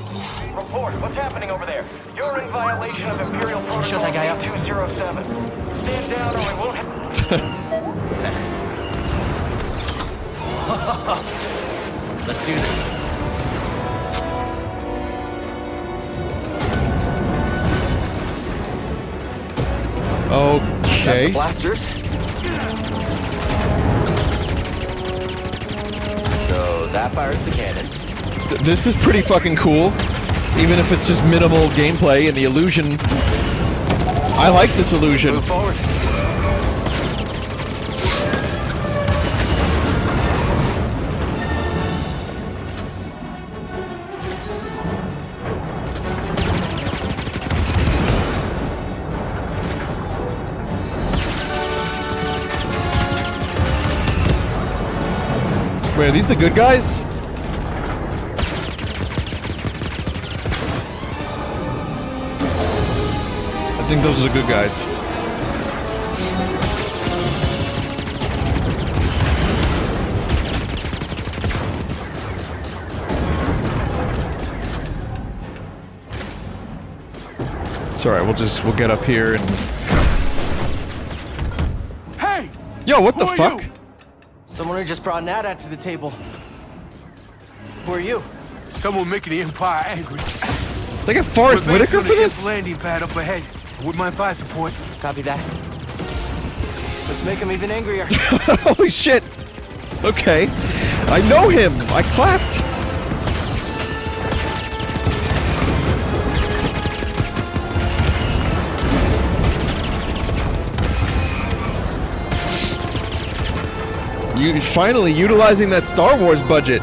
S5: Report, what's happening over there? You're in violation of Imperial Protocol
S2: Shut that guy up.
S5: 207. Stand down or we won't
S2: Let's do this.
S1: Okay.
S2: That's the blasters. So that fires the cannons.
S1: This is pretty fucking cool. Even if it's just minimal gameplay and the illusion. I like this illusion.
S2: Move forward.
S1: Wait, are these the good guys? I think those are the good guys. It's alright, we'll get up here and...
S7: Hey!
S1: Yo, what the
S7: Who are
S1: fuck?
S7: you?
S2: Someone who just brought Nada to the table. Who are you?
S7: Someone making the Empire angry.
S1: They got Forrest
S7: We're
S1: Whitaker
S7: based
S1: for
S7: on the
S1: this?
S7: landing pad up ahead. With my fire support.
S2: Copy that. Let's make him even angrier.
S1: Holy shit! Okay. I know him! I clapped! You finally utilizing that Star Wars budget.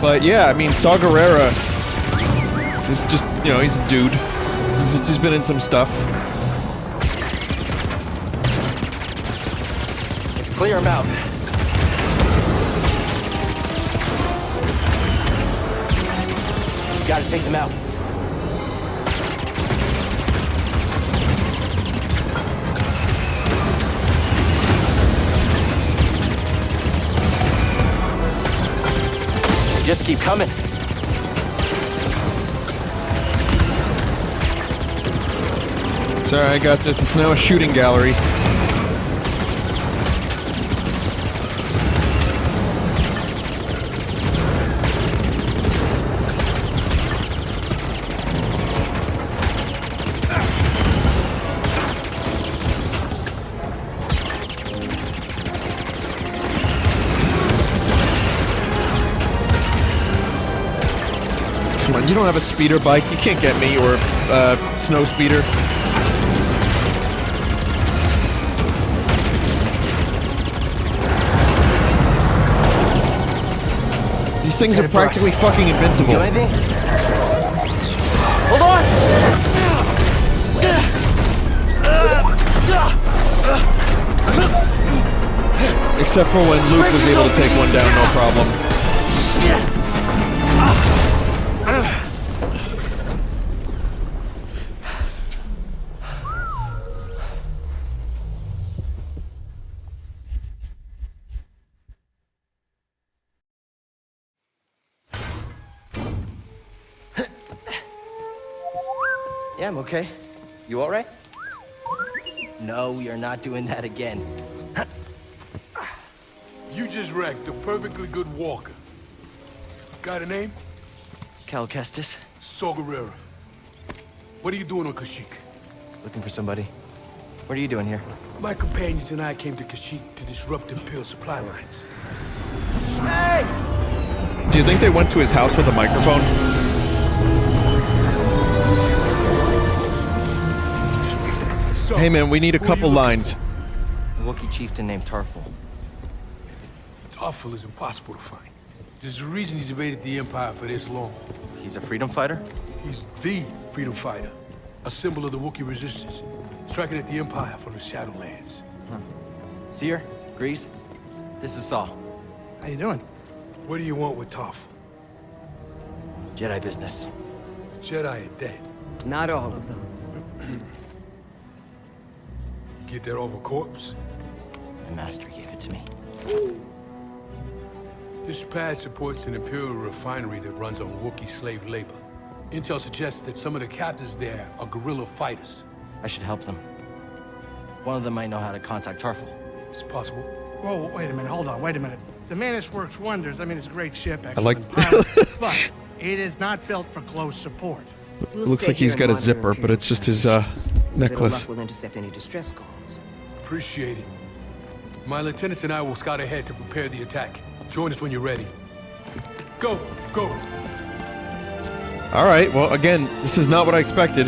S1: But yeah, I mean, Saw Gerrera, this is just, you know, he's a dude. He's been in some stuff.
S2: Let's clear him out. You gotta take them out. Just keep coming.
S1: It's alright, I got this. It's now a shooting gallery. You don't have a speeder bike. You can't get me, or snow speeder. These things are practically fucking invincible.
S2: You do anything? Hold on!
S1: Except for when Luke was able to take one down, no problem.
S2: Yeah, I'm okay. You all right? No, we are not doing that again.
S7: You just wrecked a perfectly good walker. Got a name?
S2: Cal Kestis?
S7: Saw Gerrera. What are you doing on Kashyyyk?
S2: Looking for somebody. What are you doing here?
S7: My companions and I came to Kashyyyk to disrupt Imperial supply lines.
S1: Do you think they went to his house with a microphone?
S7: So,
S1: Hey man, we need a couple lines.
S2: A Wookiee chieftain named Tarful.
S7: Tarful is impossible to find. There's a reason he's evaded the Empire for this long.
S2: He's a freedom fighter?
S7: He's the freedom fighter. A symbol of the Wookiee resistance. Striking at the Empire from the Shadowlands.
S2: Seer? Grease? This is Saul.
S8: How you doing?
S7: What do you want with Tarful?
S2: Jedi business.
S7: The Jedi are dead.
S6: Not all of them.
S7: You get that off a corpse?
S2: My master gave it to me.
S7: This pad supports an Imperial refinery that runs on Wookiee slave labor. Intel suggests that some of the captives there are guerrilla fighters.
S2: I should help them. One of them might know how to contact Tarful.
S7: It's possible.
S8: Whoa, wait a minute, hold on, wait a minute. The Mantis works wonders. I mean, it's a great ship,
S1: I like-
S8: excellent pilot, but it is not built for close support.
S1: It looks like he's got a zipper, but it's just his necklace.
S6: Will intercept any distress calls.
S7: Appreciate it. My lieutenants and I will scout ahead to prepare the attack. Join us when you're ready. Go, go.
S1: All right. Well, again, this is not what I expected.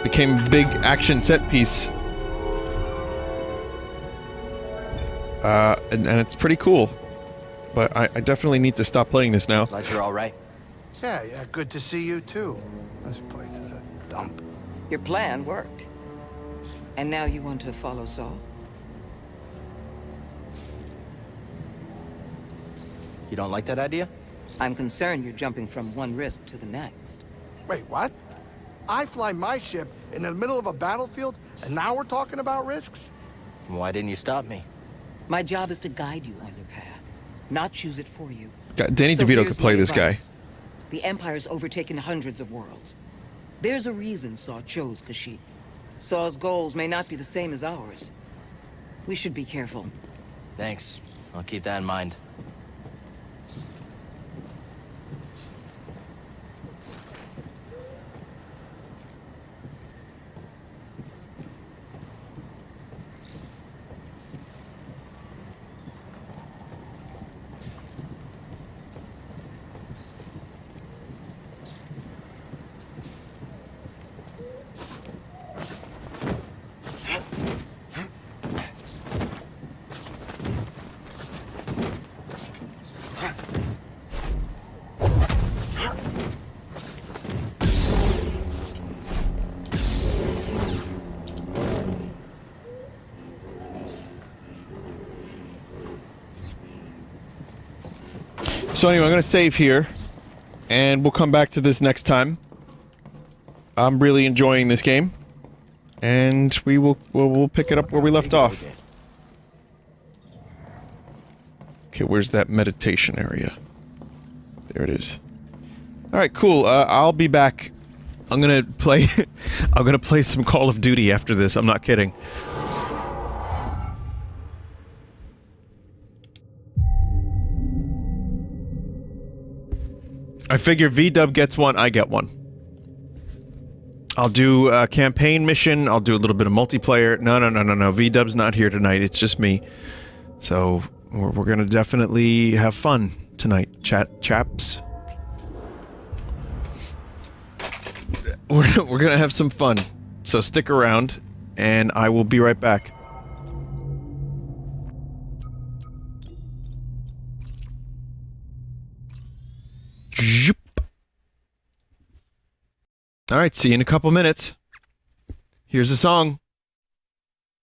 S1: Became a big action set piece. And it's pretty cool. But I definitely need to stop playing this now.
S2: Glad you're all right.
S8: Yeah, good to see you too. This place is a dump.
S6: Your plan worked. And now you want to follow Saul?
S2: You don't like that idea?
S6: I'm concerned you're jumping from one risk to the next.
S8: Wait, what? I fly my ship in the middle of a battlefield, and now we're talking about risks?
S2: Why didn't you stop me?
S6: My job is to guide you on your path, not choose it for you.
S1: Danny
S6: So
S1: DeVito
S6: here's
S1: could play
S6: my
S1: this guy.
S6: advice. The Empire's overtaken hundreds of worlds. There's a reason Saw chose Kashyyyk. Saw's goals may not be the same as ours. We should be careful.
S2: Thanks. I'll keep that in mind.
S1: So anyway, I'm going to save here, and we'll come back to this next time. I'm really enjoying this game, and we'll pick it up where we left off. Okay, where's that meditation area? There it is. All right, cool. I'll be back. I'm gonna play. I'm gonna play some Call of Duty after this. I'm not kidding. I figure V-Dub gets one, I get one. I'll do a campaign mission, I'll do a little bit of multiplayer. No. V-Dub's not here tonight, it's just me. So, we're gonna definitely have fun. tonight, chaps. We're gonna have some fun, so stick around, and I will be right back. Zoop. All right, see you in a couple minutes. Here's a song.